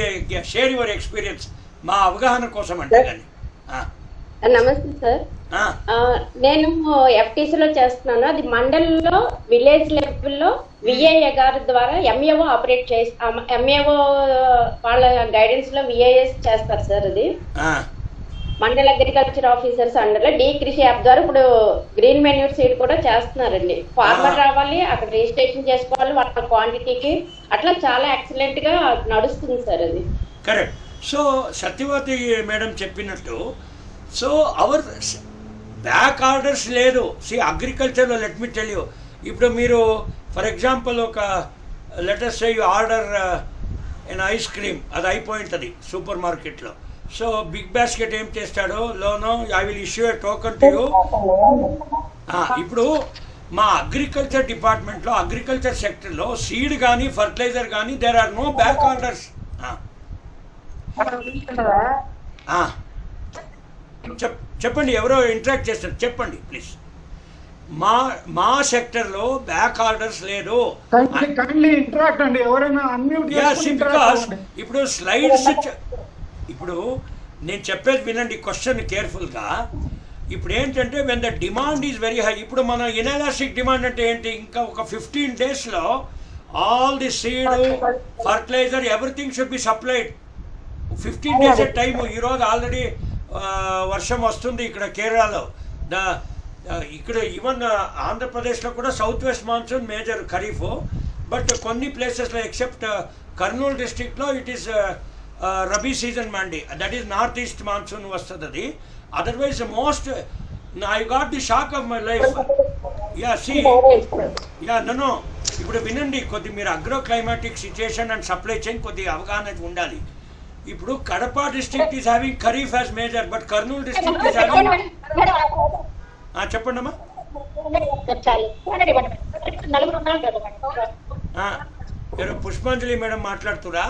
share your experience మా అవగాహన కోసం అంటే. కానీ నమస్తే సార్, నేను ఎఫ్టీసీలో చేస్తున్నాను. అది మండలంలో విలేజ్ లెవెల్లో విఏఏ గారి ద్వారా ఎంఏఓ ఆపరేట్ ఎంఏఓ వాళ్ళ గైడెన్స్ లో విఏఎస్ చేస్తారు సార్. అది మండల అగ్రికల్చర్ ఆఫీసర్స్ అండర్లో కృషి యాప్ ద్వారా ఇప్పుడు గ్రీన్ మెన్యూర్ సీడ్ కూడా చేస్తున్నారండి. ఫార్మర్ రావాలి, అక్కడ రిజిస్ట్రేషన్ చేసుకోవాలి వాళ్ళ క్వాంటిటీకి, అట్లా చాలా ఎక్సలెంట్ గా నడుస్తుంది సార్ అది. కరెక్ట్. సో సత్యవతి మేడం చెప్పినట్టు, సో అవర్ బ్యాక్ ఆర్డర్స్ లేదు. అగ్రికల్చర్లో లెట్ మీ టెల్ యూ, ఇప్పుడు మీరు ఫర్ ఎగ్జాంపుల్ ఒక లెటర్ say you order an ice cream, అది అయిపోయింటుంది super market. So big basket ఏం చేస్తాడో, లోనో I will issue a token to you. ఇప్పుడు మా అగ్రికల్చర్ డిపార్ట్మెంట్లో అగ్రికల్చర్ సెక్టర్లో సీడ్ కానీ ఫర్టిలైజర్ కానీ there are no back orders. చెప్పండి, ఎవరో ఇంటరాక్ట్ చేస్తారు, చెప్పండి ప్లీజ్. మా సెక్టర్లో బ్యాక్ ఆర్డర్స్ లేదు. ఇప్పుడు స్లైడ్స్, ఇప్పుడు నేను చెప్పేది వినండి క్వశ్చన్ కేర్ఫుల్గా. ఇప్పుడు ఏంటంటే when the demand is very high, ఇప్పుడు మన ఇన్ఎలాస్టిక్ డిమాండ్ అంటే ఏంటి, ఇంకా ఒక 15 daysలో all the seed, fertiliser, everything should be supplied. 15 days time. ఈరోజు ఆల్రెడీ వర్షం వస్తుంది ఇక్కడ కేరళలో, ఇక్కడ ఈవెన్ ఆంధ్రప్రదేశ్లో కూడా south west monsoon major kharif. But కొన్ని ప్లేసెస్లో ఎక్సెప్ట్ కర్నూలు డిస్ట్రిక్ట్లో ఇట్ ఈస్ రబీ సీజన్ మండి, that is north east monsoon వస్తుంది అది. Otherwise most I got the shock of my life. Yeah see yeah no ఇప్పుడు వినండి, కొద్ది మీరు agro climatic situation and supply chain కొద్ది అవగాహన ఉండాలి. ఇప్పుడు Kadapa district is having kharif as major, but Kurnool district is having. చెప్పండి అమ్మా. పుష్పాంజలి మేడం మాట్లాడుతురా?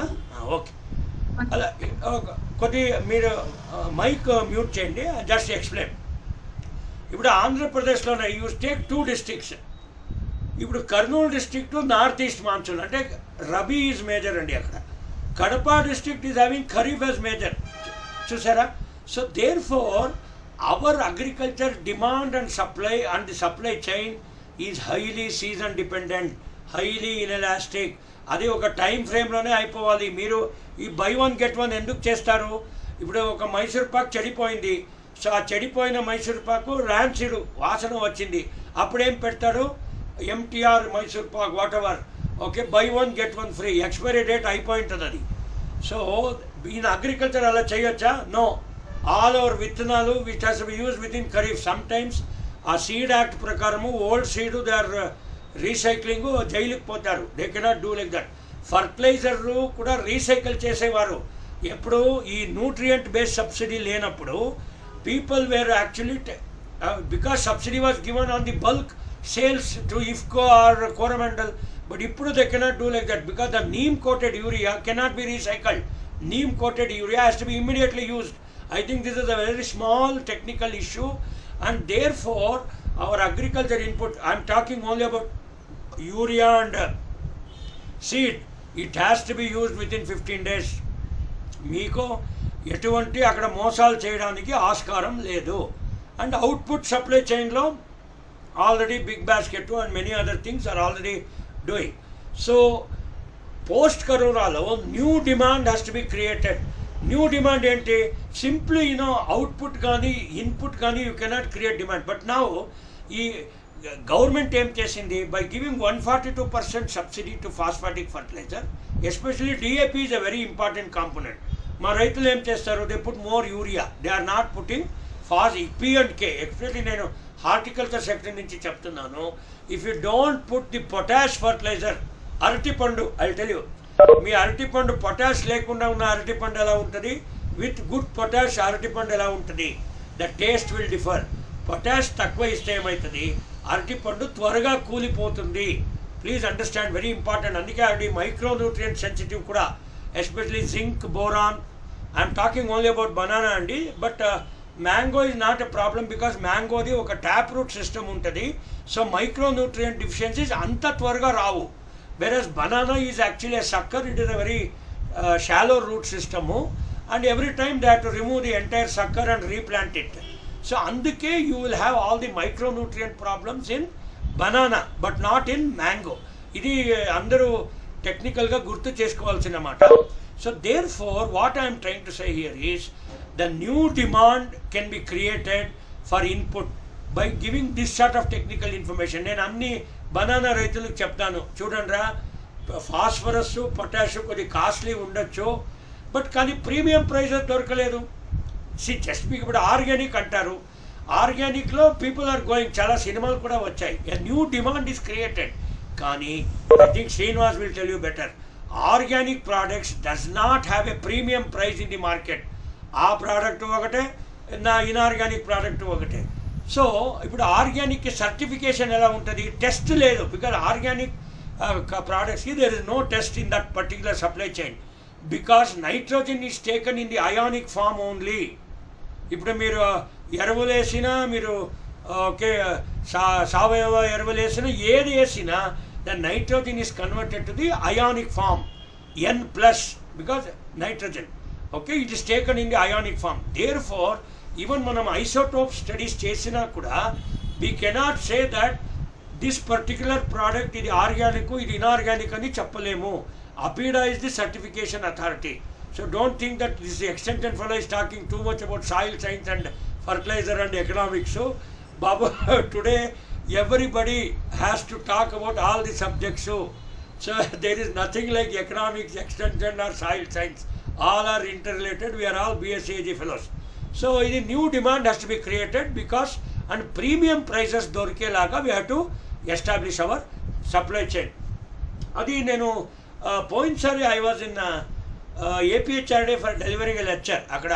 ఓకే, అలా కొద్ది మీరు మైక్ మ్యూట్ చేయండి, జస్ట్ ఎక్స్ప్లెయిన్. ఇప్పుడు ఆంధ్రప్రదేశ్లోనే యూ టేక్ 2 డిస్ట్రిక్ట్స్. ఇప్పుడు Kurnool district north east monsoon అంటే రబీ ఈజ్ మేజర్ అండి అక్కడ. Kadapa district is having kharif as major, చూసారా? So therefore our agriculture demand and supply and the supply chain is highly season dependent, highly inelastic. అది ఒక time ఫ్రేమ్లోనే అయిపోవాలి. మీరు ఈ బై 1 get 1 ఎందుకు చేస్తారు? ఇప్పుడు ఒక మైసూర్ పాక్ చెడిపోయింది, సో ఆ చెడిపోయిన మైసూర్ పాకు ర్యాన్సిడ్ వాసన వచ్చింది, అప్పుడేం పెడతారు? MTR Mysore pak whatever, okay, buy 1 get 1 free, expiry date అయిపోయింటుంది అది. సో ఈయన అగ్రికల్చర్ అలా చేయొచ్చా? నో. ఆల్ ఓవర్ విత్తనాలు which has be use with in kharif. Sometimes ఆ సీడ్ యాక్ట్ ప్రకారము old seed they are recycling, జైలుకి పోతారు. They cannot do like that. ఫర్టిలైజర్లు కూడా రీసైకిల్ చేసేవారు. ఎప్పుడు ఈ న్యూట్రియంట్ బేస్డ్ సబ్సిడీ లేనప్పుడు people were actually because subsidy was given on the bulk sales to IFFCO or Coromandel. But ఇప్పుడు they cannot do like that because the neem coated urea cannot be recycled. Neem coated urea has to be immediately used. I think this is a very small technical issue, and therefore our agriculture input, I am talking only about urea and seed, it has to be used within 15 days. మీకు ఎటువంటి అక్కడ మోసాలు చేయడానికి ఆస్కారం లేదు. And output supply చైన్లో already big basket and many other things are already doing. So post కరోనాలో new demand has to be created. New demand ఏంటి? సింప్లీ అవుట్పుట్ కానీ ఇన్పుట్ కానీ you cannot create demand. But now ఈ government ఏం చేసింది? By giving 142% subsidy to phosphatic fertilizer, especially DAP is a very important component. మా రైతులు ఏం చేస్తారు? They put more urea, they are not putting P&K. Especially నేను horticulture sector నుంచి చెప్తున్నాను. If you don't put the potash fertilizer, అరటిపండు, I tell you, మీ అరటిపండు పొటాష్ లేకుండా ఉన్న అరటిపండు ఎలా ఉంటుంది, విత్ గుడ్ పొటాష్ అరటిపండు ఎలా ఉంటుంది? The taste will differ. Potash తక్కువ ఇస్తే ఏమవుతుంది? అరటిపండు త్వరగా కూలిపోతుంది. Please understand, very important. అందుకే అది మైక్రో న్యూట్రియంట్ సెన్సిటివ్ కూడా, especially zinc, boron. I'm talking only about banana అండి. But mango is not a problem because మ్యాంగోది ఒక ట్యాప్ రూట్ సిస్టమ్ ఉంటుంది. సో మైక్రో న్యూట్రియంట్ డిఫిషియన్సీస్ అంత త్వరగా రావు. Whereas banana is actually a sucker, it is a very shallow root system, and every time they have to remove the entire sucker and replant it. So అందుకే you will have all the micronutrient problems in banana but not in mango. ఇది అందరూ టెక్నికల్గా గుర్తు చేసుకోవాల్సిన మాట. So therefore what I am trying to say here is the new demand can be created for input by giving this sort of technical information. నేను అన్ని banana రైతులకు చెప్తాను, చూడండి రా, ఫాస్ఫరస్ పొటాష్ కొద్ది కాస్ట్లీ ఉండొచ్చు, బట్ కానీ ప్రీమియం ప్రైస్ దొరకలేదు. జస్ట్ మీకు ఇప్పుడు ఆర్గానిక్ అంటారు, ఆర్గానిక్లో పీపుల్ ఆర్ గోయింగ్, చాలా సినిమాలు కూడా వచ్చాయి, a new demand is created. కానీ I think Srinivas will tell you better, organic products does not have a premium price in the market. ఆ ప్రోడక్ట్ ఒకటే, నా ఇన్ఆర్గానిక్ ప్రోడక్ట్ ఒకటే. సో ఇప్పుడు ఆర్గానిక్ సర్టిఫికేషన్ ఎలా ఉంటుంది? టెస్ట్ లేదు, బికాజ్ ఆర్గానిక్ ప్రోడక్ట్స్కి there is no test in that particular supply chain because nitrogen is taken in the ionic form only. ఇప్పుడు మీరు ఎరువులు వేసినా, మీరు ఓకే సావయవ ఎరువులు వేసినా, ఏది వేసినా the nitrogen is converted to the ionic form N+ because nitrogen, okay, it is taken in the ionic form. Therefore even మనం ఐసోటోప్ స్టడీస్ చేసినా కూడా we cannot say that this particular product ఇది organic, ఇది inorganic అని చెప్పలేము. APIDA is the certification authority. So don't think that this extension fellow is talking too much about soil science and fertilizer and economics. So Babu, today everybody has to talk about all the subjects. So there is nothing like economics, extension or soil science. all are interrelated, we are all BSc fellows. So ఇది new demand has to be created because and premium prices దొరికేలాగా we have to establish our supply chain. అది నేను పోయినసారి I was in APHRD for delivering a lecture. అక్కడ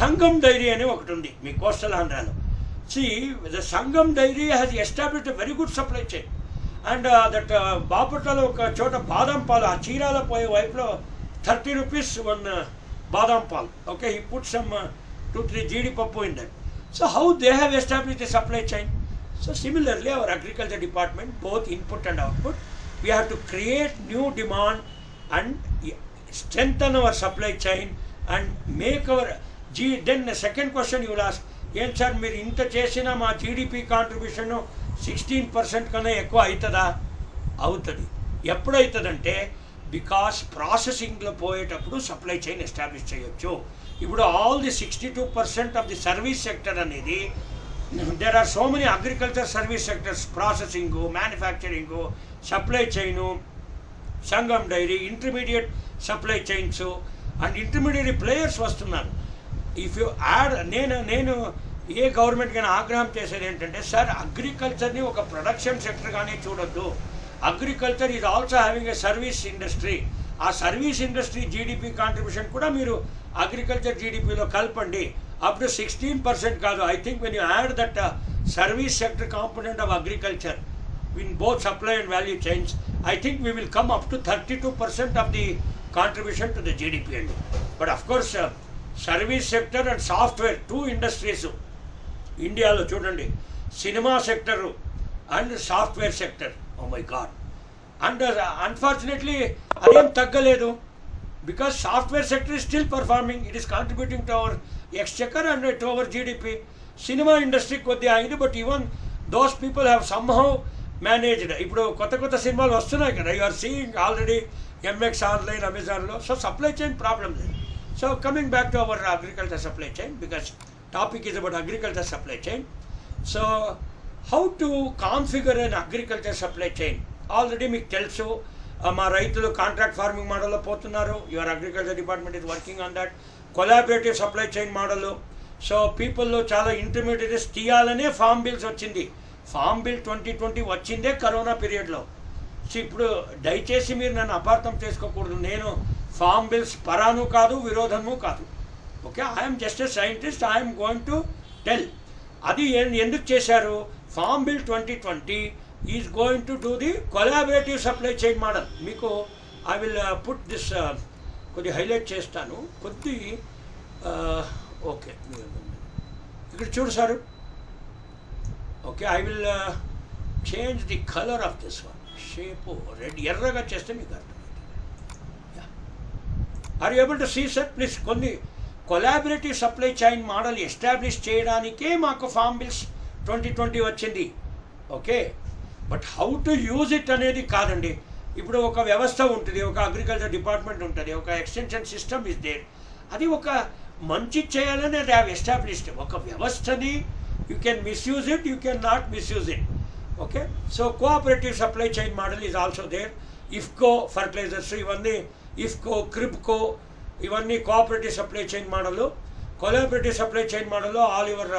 Sangam dairy అని ఒకటి ఉంది మీ coastal ఆంధ్రాలో. The Sangam dairy has established a very good supply chain. And that బాపట్లలో ఒక చోట బాదం పాలు, ఆ చీరాల పోయే వైపులో 30 rupees one badam pal. Okay, he put some 2-3 జీడిపప్పు in that. So how they have established a supply chain? So similarly, our agriculture department, both input and output, we have to create new demand and strengthen our supply chain and make our then the second question you will ask, ఏం sir మీరు ఇంత చేసినా మా GDP contribution 16% కన్నా ఎక్కువ అవుతుందా? అవుతుంది. ఎప్పుడు అవుతుందంటే బికాస్ ప్రాసెసింగ్లో పోయేటప్పుడు సప్లై చైన్ ఎస్టాబ్లిష్ చేయొచ్చు. ఇప్పుడు all the 62% of the service sector అనేది there are so many agriculture service sectors, processing, manufacturing, supply chain, Sangam dairy, intermediate supply chains and intermediate players వస్తున్నారు. ఇఫ్ యూ యాడ్ నేను ఏ గవర్నమెంట్కైనా ఆగ్రహం చేసేది ఏంటంటే, సార్ అగ్రికల్చర్ని ఒక ప్రొడక్షన్ సెక్టర్గానే చూడొద్దు. Agriculture is also having a service industry. ఆ సర్వీస్ ఇండస్ట్రీ జీడిపి కాంట్రిబ్యూషన్ కూడా మీరు అగ్రికల్చర్ జీడిపిలో కలపండి. అప్ టు 16% కాదు. I think when you add that service sector component of agriculture in both supply and value chains, I think we will come up to 32% of the contribution to the GDP. But of course, service sector and software, two industries, ఇండియాలో చూడండి, cinema sector and software sector, oh my God. And unfortunately అదేం తగ్గలేదు because software sector is still performing. It is contributing to our exchequer and to our GDP. Cinema industry కొద్దిగా అయింది, but even those people have somehow managed. ఇప్పుడు కొత్త సినిమాలు వస్తున్నాయి కదా, you are seeing already MX online, అమెజాన్లో. So supply chain problem లేదు. So coming back to our agriculture supply chain, because topic is about agriculture supply chain. So how to configure an agriculture supply chain already మీకు తెలుసు. మా రైతులు contract farming మోడల్లో పోతున్నారు. Your agriculture department is working on that. Collaborative supply chain model. So పీపుల్లో చాలా intermediates తీయాలనే farm bills వచ్చింది. ఫార్మ్ బిల్ 2020 వచ్చిందే కరోనా పీరియడ్లో. సో ఇప్పుడు దయచేసి మీరు నన్ను అపార్థం చేసుకోకూడదు. నేను ఫార్మ్ బిల్స్ పరాను కాదు, విరోధము కాదు. Okay, I'm just a scientist. I'm going to tell అది ఎందుకు చేశారు. Farm bill 2020 is going to do the collaborative supply chain model. మీకు ఐ విల్ పుట్ దిస్ కొద్ది హైలైట్ చేస్తాను. ఓకే, ఇక్కడ చూడు sir. Okay, I will change the colour of this one. Shape red, ఎర్రగా చేస్తే మీకు అర్థమవుతుంది. Are you able to see sir please? కొన్ని collaborative supply chain model establish చేయడానికే మాకు ఫార్మ్ బిల్స్ 2020 వచ్చింది. Okay, but how to use it అనేది కాదండి. ఇప్పుడు ఒక వ్యవస్థ ఉంటుంది, ఒక అగ్రికల్చర్ డిపార్ట్మెంట్ ఉంటుంది, ఒక ఎక్స్టెన్షన్ సిస్టమ్ ఇస్ దేర్. అది ఒక మంచి చేయాలని అది హ్యావ్ ఎస్టాబ్లిష్డ్ ఒక వ్యవస్థని. You can misuse it, you can not misuse it. Okay, so cooperative supply chain model is also there. IFFCO fertilizers, ఇవన్నీ ఇఫ్కో, క్రిబ్కో, ఇవన్నీ cooperative supply chain model. Collaborative supply chain మోడల్లో ఆల్ యువర్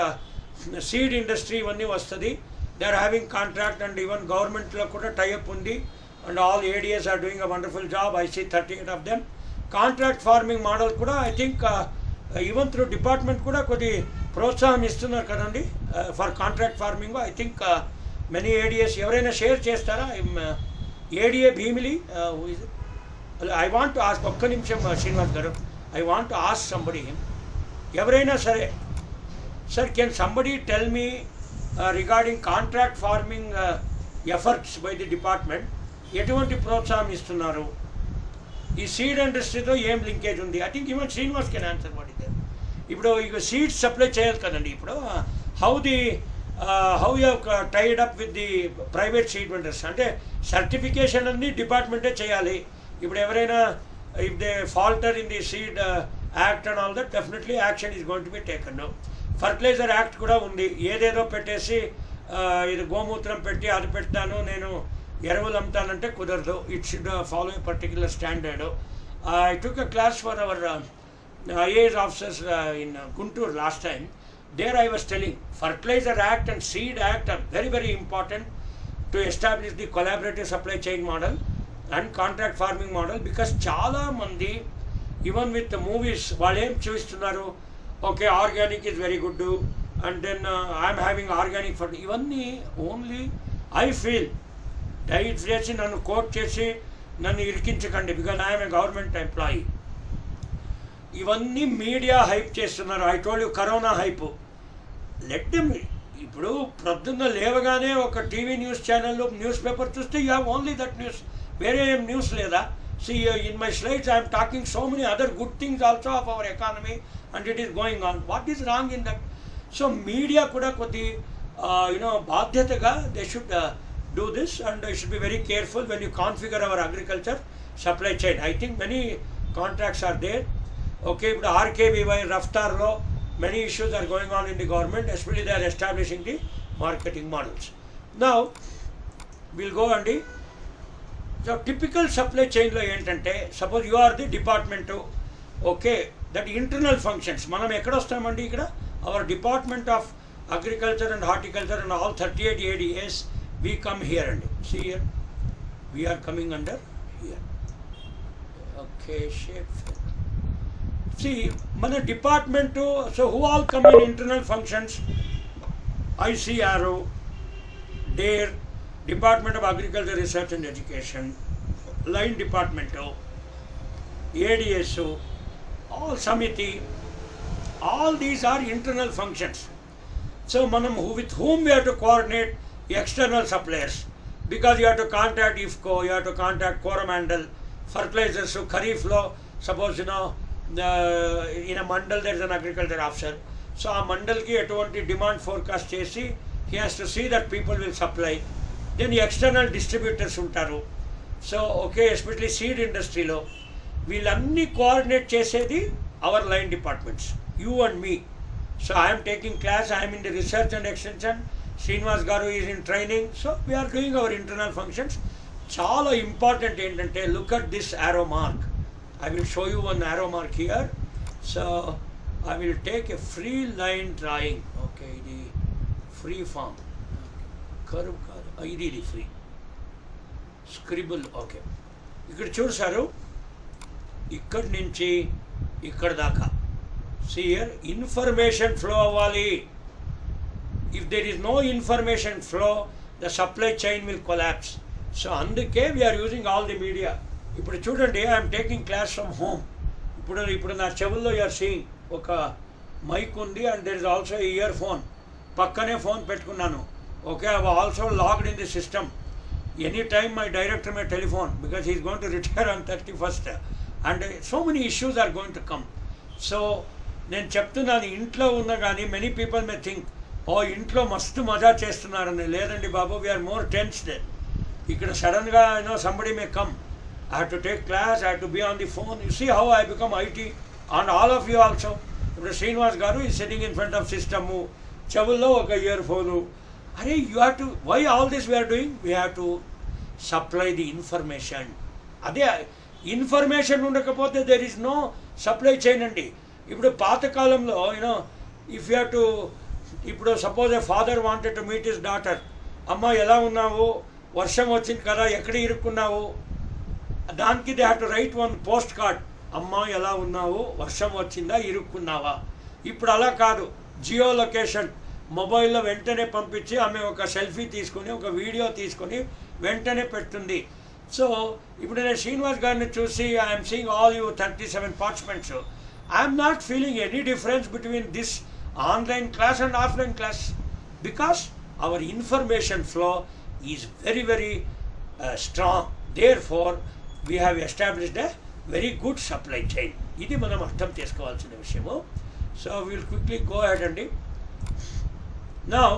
సీడ్ ఇండస్ట్రీ ఇవన్నీ వస్తుంది. They are having contract and even గవర్నమెంట్లో కూడా tie up ఉంది. And all ADAs are doing a wonderful job. I see 38 of them. Contract farming model కూడా I think even through department కూడా కొద్ది ప్రోత్సాహం ఇస్తున్నారు కదండి for contract farming. I think many ADAs ఎవరైనా షేర్ చేస్తారా? ADA Bheemili, I want to ask, ఒక్క నిమిషం Srinivas garu, I want to ask somebody, ఎవరైనా సరే sir, can somebody tell me regarding contract farming efforts by the department, ఎటువంటి ప్రోత్సాహం ఇస్తున్నారు? ఈ సీడ్ ఇండస్ట్రీతో ఏం లింకేజ్ ఉంది? I think even Srinivas can answer what is there. ఇప్పుడు ఇక సీడ్స్ సప్లై చేయాలి కదండి. ఇప్పుడు how you tied up with the private seed vendors అంటే సర్టిఫికేషన్ అన్ని డిపార్ట్మెంటే చేయాలి. ఇప్పుడు ఎవరైనా if they falter in the seed act and all that, definitely action is going to be taken. Fertiliser act కూడా ఉంది. ఏదేదో పెట్టేసి ఇది గోమూత్రం పెట్టి అది పెడతాను, నేను ఎరువులు అమ్ముతానంటే కుదరదు. It should follow A particular standard. I took a class for our IAS officers in Guntur last time. There I was telling Fertilizer Act and Seed Act are very, very important to establish the collaborative supply chain model and contract farming model, because chala mandi even with the movies వాళ్ళు ఏం చూస్తున్నారు, okay organic is very good and then I'm having organic for ఇవన్నీ only I feel దయచేసి నన్ను quote చేసి నన్ను ఇరికించకండి, because I'm a government employee. ఇవన్నీ మీడియా హైప్ చేస్తున్నారు. I told you corona hype. Let them. ఇప్పుడు ప్రొద్దున్న లేవగానే ఒక టీవీ న్యూస్ ఛానల్లో న్యూస్ పేపర్ చూస్తే you have only that news, వేరే ఏం న్యూస్ లేదా? See, in my slides I am talking so many other good things also of our economy and it is going on. What is wrong in that? So media kuda kodi బాధ్యతగా they should do this, and you should be very careful when you configure our agriculture supply chain. I think many contracts are there. Okay, but RKBY Raftar law, many issues are going on in the government, especially they are establishing the marketing models. Now we'll go and so typical supply chain lo entante, suppose you are the department, okay, that internal functions manam ekkada vastamandi ikkada our department of agriculture and horticulture and all 38 ADAs we come here and see here we are coming under here, okay, shape. See mana department, so who all come in internal functions? ICRO, DARE, Department of Agriculture Research and Education, Line Department, ADSO, all Samiti, all these are internal functions. So manam with whom we have to coordinate external suppliers, because you have to contact IFCO, you have to contact Coromandel, fertilizers, so Kharif law, suppose in a mandal there is an agriculture officer, so a mandal ki etuvanti demand forecast chesi he has to see that people will supply. Then the external distributors ఉంటారు. So okay, especially seed ఇండస్ట్రీలో వీళ్ళన్నీ coordinate చేసేది our line departments, you and me. So I'm taking class, I'm in the research and extension, Srinivas గారు is in training. So we're doing our internal functions. చాలా important ఏంటంటే look at this arrow mark. I will show you one arrow mark here. So I will take a free line drawing. Okay, ఇది free form curve కాదు, ఇది free స్క్రిబుల్. Okay, ఇక్కడ చూసారు, ఇక్కడి నుంచి ఇక్కడ దాకా. See here, information flow అవ్వాలి. If there is no information flow, the supply chain will collapse. So అందుకే we are using all the media. ఇప్పుడు చూడండి, I am taking class from home. ఇప్పుడు నా చెవుల్లో you are seeing ఒక mic ఉంది and there is also a earphone. పక్కనే phone పెట్టుకున్నాను. Okay, I have also logged in the system. Anytime my director may telephone because he is going to retire on 31st and so many issues are going to come. So నేను చెప్తున్నాను, ఇంట్లో ఉన్నా కానీ many people may think, ఓ ఇంట్లో మస్తు మజా చేస్తున్నారని. లేదండి బాబు, వీఆర్ మోర్ టెన్స్డ్. ఇక్కడ సడన్గా somebody may come, I have to take class, I have to be on the phone. You see how I become IT and all of you also. ఇప్పుడు శ్రీనివాస్ గారు ఈ sitting in front of system, చెవుల్లో ఒక earphone. అరే, you have to, why all this we're doing? We have to supply the information. అదే information ఉండకపోతే there is no supply chain అండి. ఇప్పుడు పాతకాలంలో ఇఫ్ యూ హ్యావ్ టు, ఇప్పుడు suppose A father wanted to meet his daughter, అమ్మ ఎలా ఉన్నావు, వర్షం వచ్చింది కదా, ఎక్కడ ఇరుక్కున్నావు, దానికి they have to right one post card, అమ్మ ఎలా ఉన్నావు, వర్షం వచ్చిందా, ఇరుక్కున్నావా. ఇప్పుడు అలా కాదు, జియో లొకేషన్ మొబైల్లో వెంటనే పంపించి ఆమె ఒక సెల్ఫీ తీసుకొని ఒక వీడియో తీసుకొని వెంటనే పెడుతుంది. సో ఇప్పుడు నేను శ్రీనివాస్ గారిని చూసి I'm seeing all you 37 participants. I'm not feeling any difference between this online class and offline class, because our information flow is very very strong. Therefore we have established a very good supply chain. ఇది మనం అర్థం చేసుకోవాల్సిన విషయము. So will quickly go ahead అండి. Now,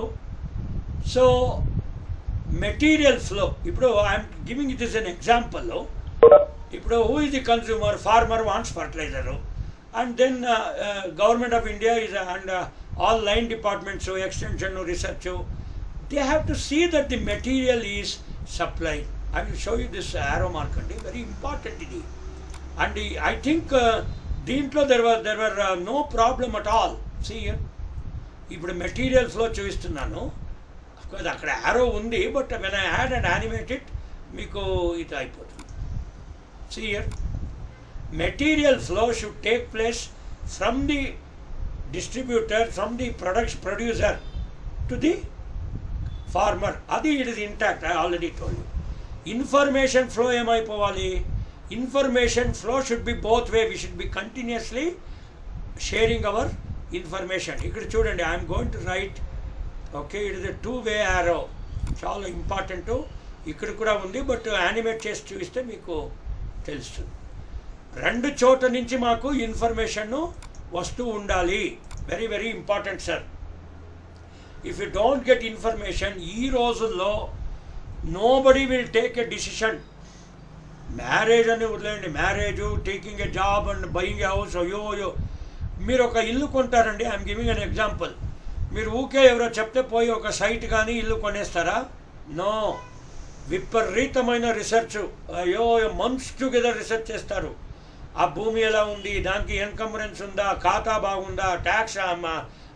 so material flow. ఇప్పుడు I am giving it as an example. ఇప్పుడు who is the consumer? Farmer wants fertilizer, and then government of India is and all line departments, so extension, research, they have to see that the material is supplied. I will show you this arrow mark, very important. And I think దీంట్లో there were no problem at all. See ఇప్పుడు material flow చూపిస్తున్నాను, of course అక్కడ arrow ఉంది, but when I add and animate it మీకు ఇది అయిపోతుంది. See here, material flow should take place from the distributor, from the producer to the farmer. Adi it is intact, I already told you. Information flow ఏమైపోవాలి, information flow should be both way. We should be continuously sharing our information. ఇక్కడ చూడండి, I am going to write, okay, it is a two-way arrow, చాలా important. ఇక్కడ కూడా ఉంది, but animate చేసి చూస్తే మీకు తెలుస్తుంది. రెండు చోట నుంచి మాకు ఇన్ఫర్మేషన్ వస్తూ ఉండాలి. Very very important sir. If you don't get information, ఈ రోజుల్లో nobody will take a decision. Marriage అని వదిలేయండి, marriage, taking a job and buying a house, అయ్యో మీరు ఒక ఇల్లు కొంటారండి. I'm giving an example. మీరు ఊకే ఎవరో చెప్తే పోయి ఒక సైట్ కానీ ఇల్లు కొనేస్తారా? నో. విపరీతమైన రిసెర్చ్, అయ్యో మంత్స్ టుగెదర్ రిసెర్చ్ చేస్తారు. ఆ భూమి ఎలా ఉంది, దానికి ఎన్కంబరెన్స్ ఉందా, ఖాతా బాగుందా, ట్యాక్స్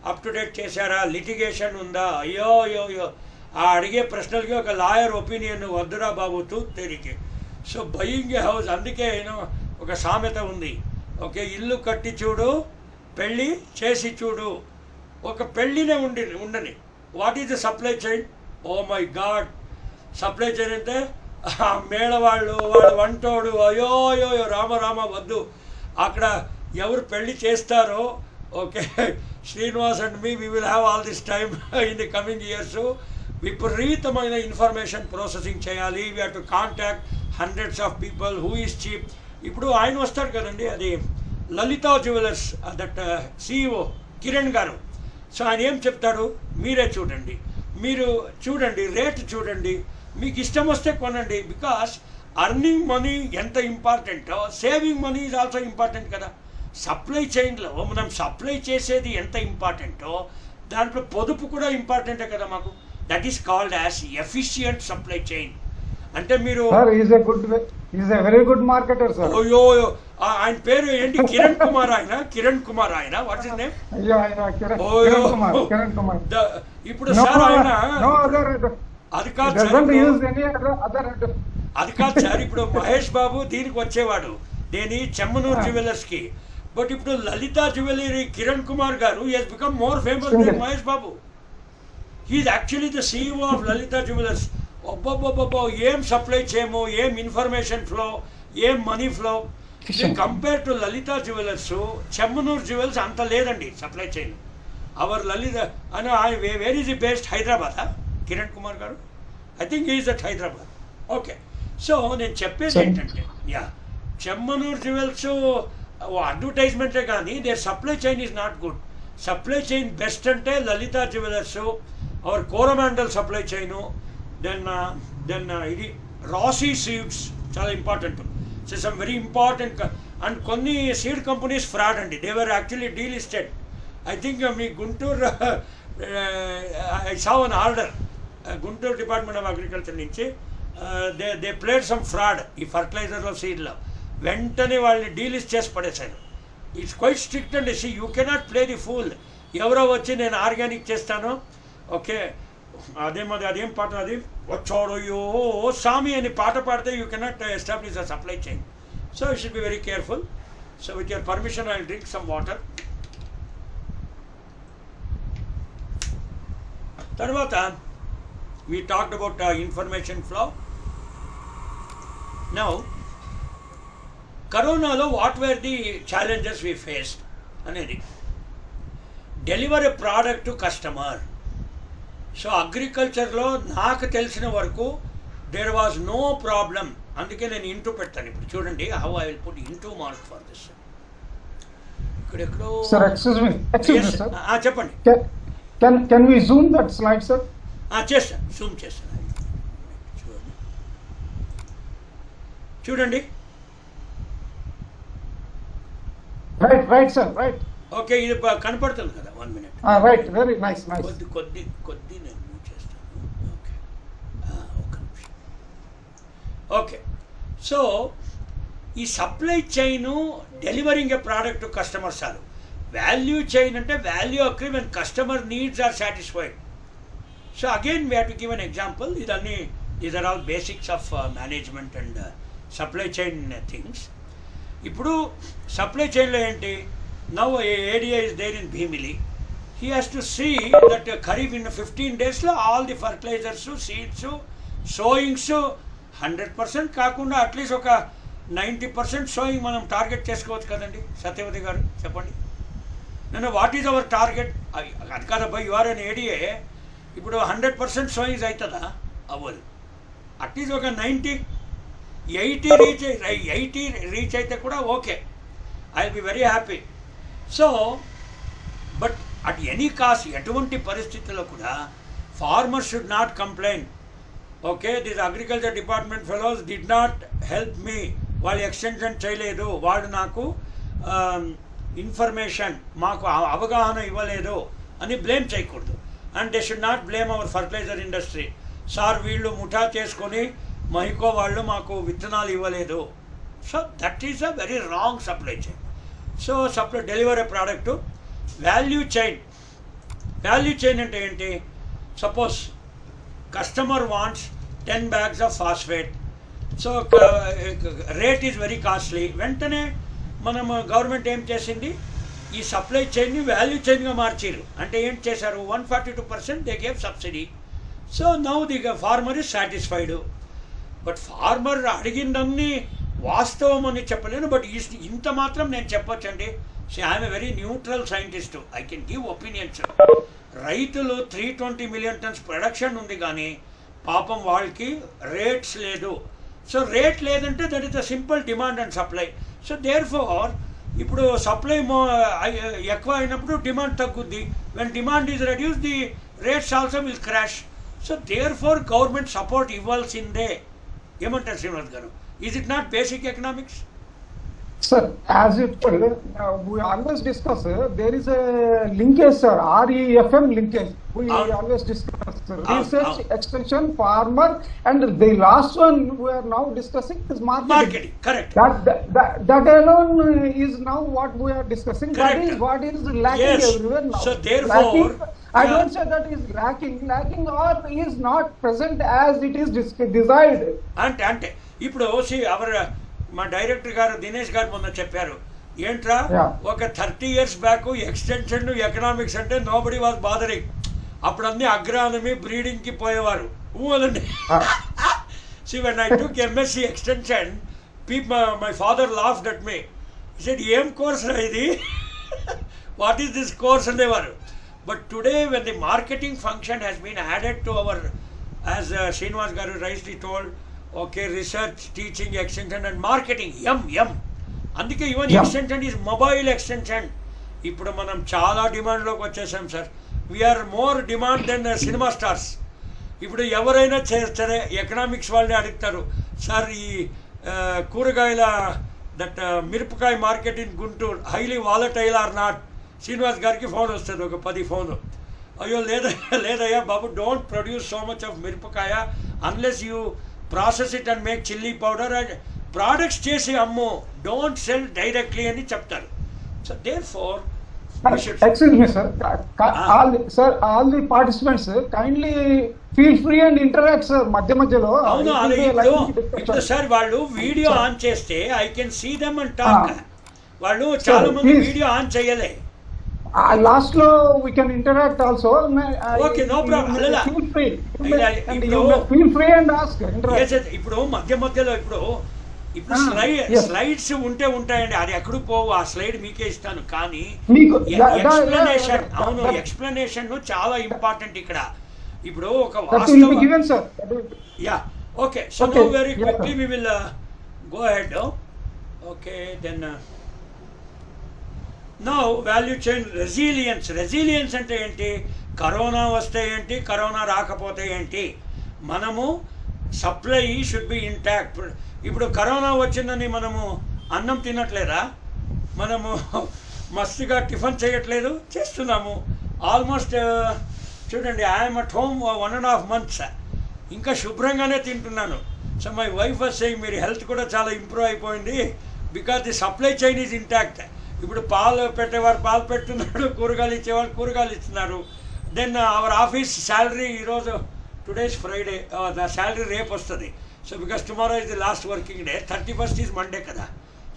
అప్ టు డేట్ చేశారా, లిటిగేషన్ ఉందా, అయ్యో ఆ అడిగే ప్రశ్నలకి ఒక లాయర్ ఒపీనియన్ వద్దురా బాబు తేరికి. సో బయింగ్ ఏ హౌస్, అందుకే ఒక సామెత ఉంది, ఓకే, ఇల్లు కట్టి చూడు, పెళ్ళి చేసి చూడు. ఒక పెళ్ళినే ఉండని. What is the supply chain? Oh my God, supply chain అంటే మేళవాళ్ళు, వాడు వంటోడు, అయ్యో రామ వద్దు. అక్కడ ఎవరు పెళ్లి చేస్తారో, okay, Srinivas and me we will have all this time in the coming years. విపరీతమైన ఇన్ఫర్మేషన్ ప్రాసెసింగ్ చేయాలి. We have to contact hundreds of people. Who is cheap. ఇప్పుడు ఆయన వస్తాడు కదండి, అది Lalitha Jewellers, that CEO Kiran garu. So ఆయన ఏం చెప్తాడు, మీరే చూడండి, మీరు చూడండి, రేట్ చూడండి, మీకు ఇష్టం వస్తే కొనండి. బికాస్ అర్నింగ్ మనీ ఎంత ఇంపార్టెంటో, saving money is also important కదా. సప్లై చైన్లో మనం సప్లై చేసేది ఎంత ఇంపార్టెంటో, దాంట్లో పొదుపు కూడా ఇంపార్టెంటే కదా మాకు. That is called as efficient supply chain. అంటే మీరు వెరీ గుడ్ మార్కెటర్ సార్. అయ్యో ఆయన పేరు ఏంటి? కిరణ్ కుమార్ ఆయన వాట్ ఇస్ నేమ్? ఇప్పుడు సార్ ఆయన అది కాదు సార్. ఇప్పుడు మహేష్ బాబు దీనికి వచ్చేవాడు, దేని చెమ్మనూరు జ్యువెలర్స్కి. బట్ ఇప్పుడు లలితా జ్యువెలరీ కిరణ్ కుమార్ గారు he has become more famous then Mahesh Babu. He is actually the CEO of Lalitha jewellers. ఒబ్బొబ్బొబ్బొబ్బో, ఏం సప్లై చేయము, ఏం ఇన్ఫర్మేషన్ ఫ్లో, ఏం money flow. Compare to Lalitha jewellers, Chemmanur jewels అంత లేదండి సప్లై చైన్. అవర్ లలిత అని వేర్ ఈజ్ ది బెస్ట్? హైదరాబాదా కిరణ్ కుమార్ గారు? I think is at Hyderabad. Okay, so నేను చెప్పేది ఏంటంటే, చెమ్మనూరు జ్యువెల్స్ అడ్వర్టైజ్మెంటే కానీ their supply chain is not good. Supply chain best అంటే Lalitha Jewellers, our Coromandel supply chain, then ఇది రాసీ సీడ్స్ చాలా important. So some very important. And కొన్ని సీడ్ కంపెనీస్ ఫ్రాడ్ అండి, they were actually delisted. I think మీ Guntur I saw an order Guntur department of agriculture నుంచి, they played some fraud ఈ ఫర్టిలైజర్లో, సీడ్లో. వెంటనే వాళ్ళని డీలిస్ట్ చేసి పడేశారు. ఇట్స్ క్వైట్ స్ట్రిక్ట్ అండి. See you cannot play the fool. ఎవరో వచ్చి నేను ఆర్గానిక్ చేస్తాను, ఓకే, అదేం పాట అది, వచ్చాడో సామి అని పాట పాడితే you cannot establish a supply chain. So you should be very careful. So with your permission I will drink some water. తర్వాత we talked about information flow. Now, కరోనాలో what were the challenges we faced అనేది, deliver a product to customer. So అగ్రికల్చర్లో నాకు తెలిసిన వరకు there was no problem. అందుకే నేను into పెడతాను. ఇప్పుడు చూడండి, how I will put into mark for this. ఇక్కడ ఎక్కడో చెప్పండి. Can we zoom that slide, sir? చేస్తాను, జూమ్ చేస్తాను. చూడండి, రైట్ సార్, రైట్. ఓకే, ఇది కనపడుతుంది కదా. 1 minute. Right, very nice. కొద్ది నేను మూవ్ చేస్తాను. ఓకే, ఒక నిమిషం. ఓకే, సో ఈ supply chain delivering a product to customers or value chain అంటే value accrue when customer needs are satisfied. So again we have to give an example. ఇదన్నీ these are all basics of management and supply chain things. ఇప్పుడు supply చైన్లో ఏంటి, now idea is there in Bheemili. He has to see that Kharif in 15 days లో all the fertilizers, seeds, sowings 100% కాకుండా at least ఒక 90% sowing మనం target చేసుకోవచ్చు కదండి సత్యవతి గారు, చెప్పండి. నేను వాట్ ఈజ్ అవర్ టార్గెట్? అది కాదబ్బా, యువర్ అని ఏడియే ఇప్పుడు 100% సోయింగ్స్ అవుతుందా? అవ్వదు. అట్లీస్ట్ ఒక 80 రీచ్ అయితే కూడా okay, I will be very happy. So but at any cost, ఎటువంటి పరిస్థితుల్లో కూడా farmers should not complaint. Okay, this agriculture department fellows did not help me, వాళ్ళు ఎక్స్టెన్షన్ చేయలేదు, వాళ్ళు నాకు ఇన్ఫర్మేషన్, మాకు అవగాహన ఇవ్వలేదు అని బ్లేమ్ చేయకూడదు. And they should not blame our fertiliser industry. Sir వీళ్ళు ముఠా చేసుకొని మహికో వాళ్ళు మాకు విత్తనాలు ఇవ్వలేదు. So that is a very wrong supply chain. So supply deliver a product. Value chain అంటే ఏంటి? Suppose customer wants 10 bags of phosphate. So rate is very costly. వెంటనే మనం గవర్నమెంట్ ఏం చేసింది, ఈ సప్లై చైన్ని వాల్యూ చైన్గా మార్చారు. అంటే ఏం చేశారు, 142% they gave subsidy. So now the farmer is satisfied. But farmer అడిగిందన్నీ వాస్తవం అని చెప్పలేను, బట్ ఇంత మాత్రం నేను చెప్పొచ్చండి. I'm a very neutral scientist, I can give opinions. రైతులు 320 million tons ప్రొడక్షన్ ఉంది, కానీ పాపం వాళ్ళకి రేట్స్ లేదు. సో రేట్ లేదంటే that is the simple demand and supply. So therefore ఇప్పుడు సప్లై ఎక్కువ అయినప్పుడు డిమాండ్ తగ్గుద్ది. When demand is reduce the rates also will crash. So therefore government support ఇవ్వాల్సిందే. ఏమంటారు శ్రీనివాస్ గారు? Is it not basic economics? Sir, as you told, we always discuss, there is a linkage, sir, REFM linkage. We always discuss, sir. Research, extension, farmer, and the last one we are now discussing is marketing. Correct. That alone is now what we are discussing. Correct. That is what is lacking everywhere now. So therefore, I don't say that is lacking or is not present as it is desired. అంటే ఇప్పుడు hour మా director గారు దినేష్ గారు మొన్న చెప్పారు, ఏంట్రా ఒక 30 years back extension economics అంటే నోబడి వాజ్ బాదరింగ్. అప్పుడు అన్ని అగ్రానమీ బ్రీడింగ్కి పోయేవారు. అదండి. See, when I took MSc extension, my father laughed at me. He said, ఏం కోర్స్ రా ఇది, వాట్ ఈస్ దిస్ కోర్స్ అనేవారు. But today when the marketing function has been added to our, as Srinivas garu rightly told, okay, research, teaching, extension and marketing, అందుకే even extension is mobile extension. ఇప్పుడు మనం చాలా డిమాండ్లోకి వచ్చేసాం sir. We're more demand then cinema stars. ఇప్పుడు ఎవరైనా సరే economics వాళ్ళని అడుగుతారు, సార్ ఈ కూరగాయల దట్ మిరపకాయ market in Guntur highly volatile or not? Srinivas గారికి ఫోన్ వస్తుంది, ఒక 10 ఫోన్లు. అయ్యో లేదయ్యా బాబు, don't produce so much of మిరపకాయ unless you process it and make chilli powder and products చేసి అమ్ము, డోంట్ సెల్ డైరెక్ట్లీ అని చెప్తారు. So therefore excuse me, sir. All the participants kindly feel free and interact, sir. మధ్యలో అవును, అది ఇప్పుడు sir వాళ్ళు వీడియో ఆన్ చేస్తే I can see them and talk. వాళ్ళు చాలా మంది వీడియో ఆన్ చేయలే. లాస్ట్ లో we can interact also. Okay, no problem. Feel free and ask. ఇప్పుడు మధ్యలో ఇప్పుడు స్లైడ్స్ ఉంటాయండి, అది ఎక్కడ పోవు. ఆ స్లైడ్ మీకే ఇస్తాను, కానీ ఎక్స్ప్లెనేషన్, అవును ఎక్స్ప్లెనేషన్ చాలా ఇంపార్టెంట్ ఇక్కడ. ఇప్పుడు ఒక okay, so now very quickly we will go ahead. Okay, then now value chain resilience అంటే ఏంటి? కరోనా వస్తే ఏంటి, కరోనా రాకపోతే ఏంటి, మనము సప్లై షుడ్ బి ఇంటాక్ట్. ఇప్పుడు కరోనా వచ్చిందని మనము అన్నం తినట్లేదా? మనము మస్తుగా టిఫిన్ చేయట్లేదు, చేస్తున్నాము. ఆల్మోస్ట్ చూడండి, ఐఎమ్ అట్ హోమ్ 1.5 months. ఇంకా శుభ్రంగానే తింటున్నాను. So my wife was saying మీరు హెల్త్ కూడా చాలా ఇంప్రూవ్ అయిపోయింది because the supply chain is intact. ఇప్పుడు పాలు పెట్టేవారు పాలు పెడుతున్నారు, కూరగాయలు ఇచ్చేవారు కూరగాయలు ఇస్తున్నారు. దెన్ అవర్ ఆఫీస్ శాలరీ ఈరోజు టుడేస్ ఫ్రైడే, ద శాలరీ రేపు వస్తుంది. So because tomorrow is the last working day, 31st is Monday కదా.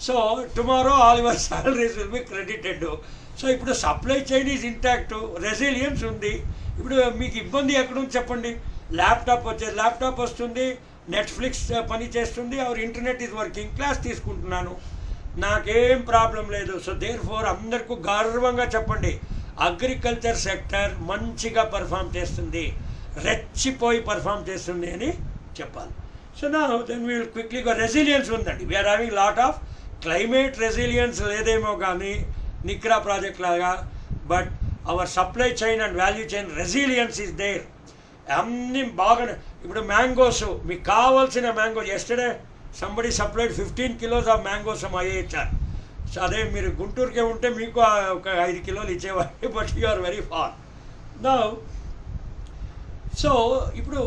So tomorrow all your salaries will be credited. So ఇప్పుడు supply chain is intact, resilience ఉంది. ఇప్పుడు మీకు ఇబ్బంది ఎక్కడుంది చెప్పండి? ల్యాప్టాప్ ల్యాప్టాప్ వస్తుంది, నెట్ఫ్లిక్స్ పని చేస్తుంది, our internet is working, class తీసుకుంటున్నాను, నాకేం ప్రాబ్లం లేదు. సో దేర్ ఫోర్ అందరికీ గర్వంగా చెప్పండి, అగ్రికల్చర్ సెక్టర్ మంచిగా పర్ఫామ్ చేస్తుంది, రెచ్చిపోయి పర్ఫామ్ చేస్తుంది అని చెప్పాలి. సో నా దెన్ వీ విల్ క్విక్లీగా రెసిలియన్స్ ఉందండి. We're having lot of climate resilience లేదేమో కానీ నిక్రా ప్రాజెక్ట్ లాగా, but our supply chain and value chain resilience is there. అన్నీ బాగా. ఇప్పుడు మ్యాంగోస్ మీకు కావాల్సిన mango, yesterday somebody supplied 15 kilos of mangoes IHR. So అదే మీరు గుంటూరుకే ఉంటే మీకు ఒక 5 kilos ఇచ్చేవారు, but you are very far now. So ఇప్పుడు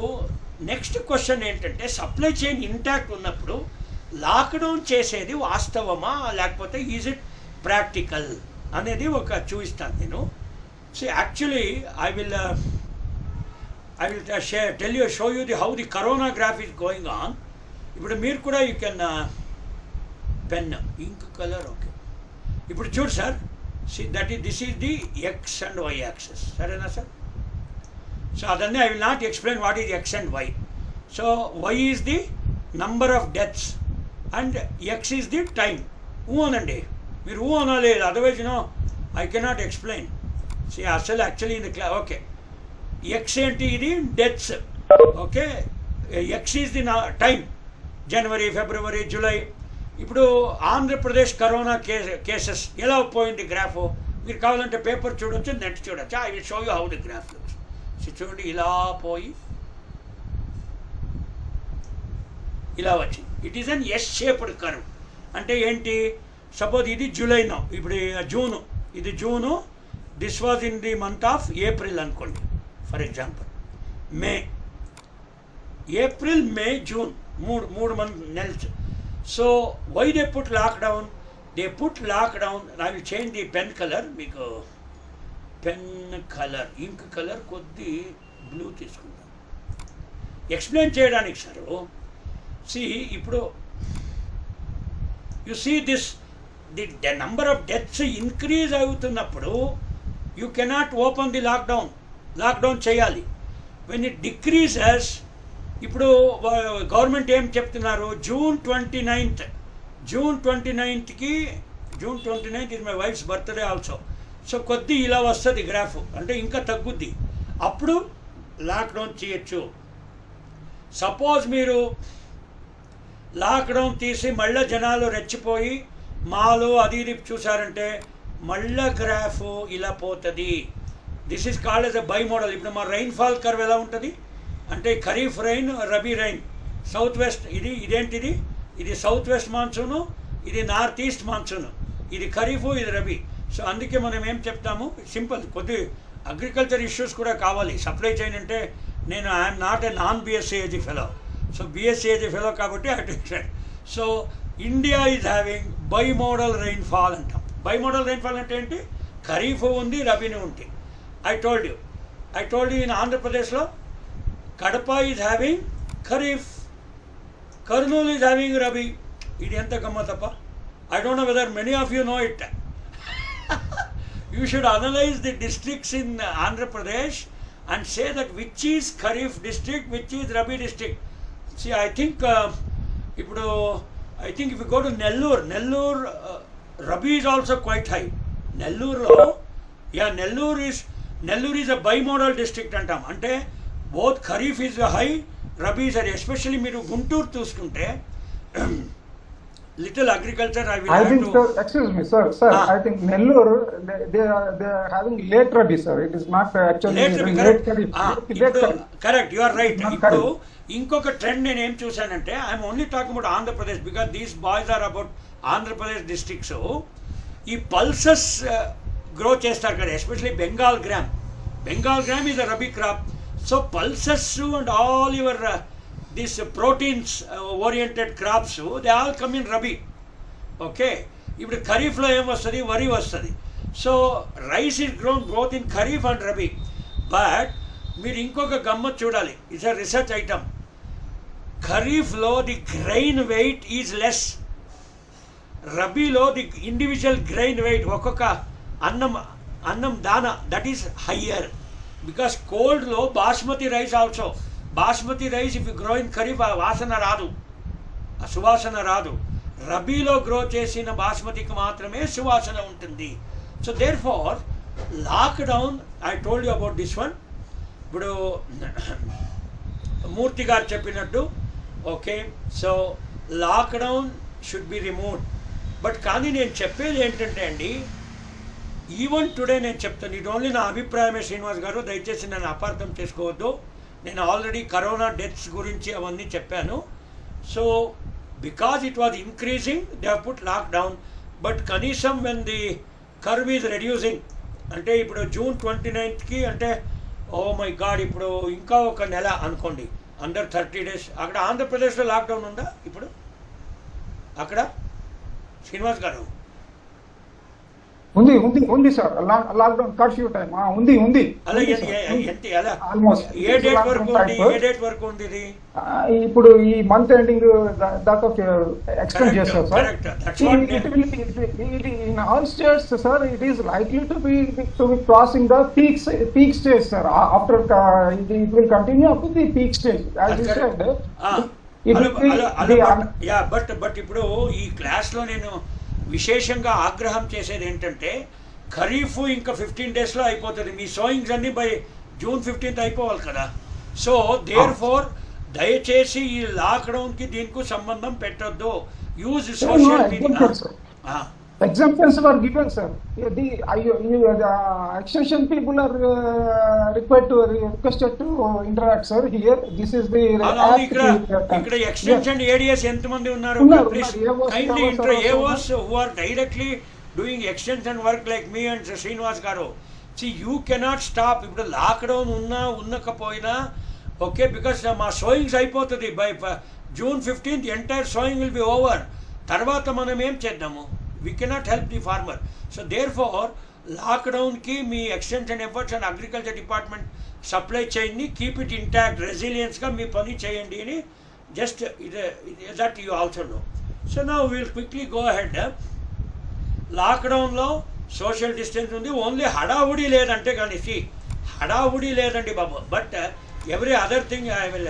నెక్స్ట్ క్వశ్చన్ ఏంటంటే, సప్లై చైన్ ఇంటాక్ట్ ఉన్నప్పుడు లాక్డౌన్ చేసేది వాస్తవమా లేకపోతే ఈజ్ ఇట్ ప్రాక్టికల్ అనేది ఒక చూపిస్తాను నేను. So actually I will show you the how the corona graph is going on. ఇప్పుడు మీరు కూడా you can pen ink colour, okay. ఇప్పుడు చూడు sir, this is the X and Y axes, సరేనా సార్? సో అదన్నీ I will not explain what is X and Y. So Y is the number of deaths and X is the time. అనండి, మీరు అనాలి, otherwise no I cannot explain. C అసలు actually in the okay, X ఏంటి? ఇది deaths, okay. X is the time, January, February, July. ఇప్పుడు Andhra Pradesh corona cases ఎలా పోయింది graph, మీరు కావాలంటే పేపర్ చూడొచ్చు, నెట్ చూడొచ్చు. I will show you how the graph looks. చూడండి, ఇలా పోయి ఇలా వచ్చింది. It is an S shaped curve. అంటే ఏంటి? సపోజ్ ఇది జూలై నో, ఇప్పుడు జూను, ఇది June, this was in the month of April అనుకోండి for example. May, April, May, June, మూడు నెలలు. So why they put lockdown? They put lockdown. I will change the pen colour. మీకు pen colour, ink colour కొద్ది blue తీసుకుంటాను explain చేయడానికి sir. See ఇప్పుడు you see this, the number of deaths increase అవుతున్నప్పుడు you cannot open the lockdown చేయాలి. When it decreases, ఇప్పుడు గవర్నమెంట్ ఏం చెప్తున్నారు, June 29th is my wife's birthday also. So కొద్ది ఇలా వస్తుంది గ్రాఫ్, అంటే ఇంకా తగ్గుద్ది, అప్పుడు లాక్డౌన్ చేయొచ్చు. సపోజ్ మీరు లాక్డౌన్ తీసి మళ్ళీ జనాలు రెచ్చిపోయి మాలో అది ఇది చూసారంటే మళ్ళీ గ్రాఫ్ ఇలా పోతుంది. This is called as a by model. ఇప్పుడు మా రైన్ఫాల్ కర్వ్ ఎలా ఉంటుంది అంటే kharif rain, rabi rain, south west, ఇదేంటిది, ఇది సౌత్ వెస్ట్ మాన్సూను, ఇది నార్త్ ఈస్ట్ మాన్సూను, ఇది ఖరీఫు, ఇది రబీ. సో అందుకే మనం ఏం చెప్తాము, సింపుల్, కొద్ది అగ్రికల్చర్ ఇష్యూస్ కూడా కావాలి. సప్లై చైన్ అంటే నేను I'm not a non BSc fellow, so BSc fellow కాబట్టి I. So India is having bimodal rainfall అంటాం. బై మోడల్ రైన్ఫాల్ అంటే ఏంటి? ఖరీఫ్ ఉంది, రబీని ఉంది. ఐ టోల్డ్ యూ ఇన్ ఆంధ్రప్రదేశ్లో Kadapa is having kharif, Kurnool is having rabi. ఇది ఎంత గమ్మతప్ప. I don't know whether many of you know it. You should analyze the districts in Andhra Pradesh and say that which is Kharif district, which is Rabi district. See, I think if you go to Nellore, Rabi is also quite high. Nellore is a bimodal district antam. Ante both Kharif is high, Rabi is high. Especially మీరు గుంటూరు చూసుకుంటే little agriculture I will have think to... sir, excuse me sir, I think Nellore they are having late Rabi sir. It is not actually late Kharif. Correct, you are right. ఇప్పుడు ఇంకొక trend నేను ఏం చూసానంటే, I'm only talking about Andhra Pradesh because these boys are about Andhra Pradesh districts. ఈ pulses grow చేస్తారు కదా, especially Bengal gram is a rabi crop. So pulses and all your these proteins oriented crops, they all come in Rabi. Okay, ఇప్పుడు ఖరీఫ్లో ఏం వస్తుంది, వరి వస్తుంది. So rice is grown both in kharif and rabi. But మీరు ఇంకొక గమ్మత్ చూడాలి, ఇట్స్ అ రీసెర్చ్ ఐటమ్. ఖరీఫ్లో the grain weight is less, రబీలో ది ఇండివిజువల్ గ్రెయిన్ వెయిట్, ఒక్కొక్క అన్నం దానా, దట్ ఈస్ హయ్యర్. బికాస్ కోల్డ్లో basmati rice also, basmati rice if you grow in kharif ఆ వాసన రాదు, ఆ సువాసన రాదు. రబీలో గ్రో చేసిన బాస్మతికి మాత్రమే సువాసన ఉంటుంది. So therefore lockdown, I told you about this one. ఇప్పుడు మూర్తి గారు చెప్పినట్టు, okay, so lockdown should be removed. But కానీ నేను చెప్పేది ఏంటంటే అండి, ఈవెన్ టుడే నేను చెప్తాను, ఇది ఓన్లీ నా అభిప్రాయమే శ్రీనివాస్ గారు, దయచేసి నన్ను అపార్థం చేసుకోవద్దు. నేను ఆల్రెడీ కరోనా డెత్స్ గురించి అవన్నీ చెప్పాను. So because it was increasing they have put lockdown. But కనీసం when the curve is reducing, అంటే ఇప్పుడు జూన్ 29కి, అంటే ఓ మై గాడ్, ఇప్పుడు ఇంకా ఒక నెల అనుకోండి, అండర్ 30 days. అక్కడ ఆంధ్రప్రదేశ్లో లాక్డౌన్ ఉందా ఇప్పుడు? అక్కడ శ్రీనివాస్ గారు ఉంది సార్, లాక్డౌన్ కర్ఫ్యూ టైం ఉంది. అలా ఆల్మోస్ట్ ఏ డేట్ వరకు ఉంది ఇది? ఇప్పుడు ఈ మంత్ ఎండింగ్ దాకా ఎక్స్టెండ్ చేస్తారు sir. In all states sir, it is likely to be crossing the peak stage sir. After it will continue up to the peak stage as you said. But ఇప్పుడు ఈ క్లాస్లో నేను విశేషంగా ఆగ్రహం చేసేది ఏంటంటే, ఖరీఫ్ ఇంకా 15 daysలో అయిపోతుంది, మీ సోయింగ్స్ అన్నీ బై June 15th అయిపోవాలి కదా. సో దేర్ ఫోర్ దయచేసి ఈ లాక్డౌన్కి దీనికి సంబంధం పెట్టొద్దు. Use social media. Exemptions were given, sir. The extension people are requested to interact, sir. Here, this is the ఇక్కడ ఎక్స్టెన్షన్ ఏడిఎస్ ఎంతమంది ఉన్నారు? Please kindly intro AOs who are directly doing extension work like me and Srinivas garu. See, you cannot stop. ఇప్పుడు lockdown ఉన్నకపోయినా, okay, because మా sowings అయిపోతుంది by June 15th, entire sowing will be over. తర్వాత మనం ఏం చేద్దాము? We cannot help the farmer. So therefore, lockdown ki me extension efforts and agriculture department supply chain ni keep it intact, resilience ka me pani cheyandi ani, just that you also know. So now we will quickly go ahead. Lockdown lo social distance undi, only hadavudi ledante gaani, see hadavudi ledandi babu, but every other thing I will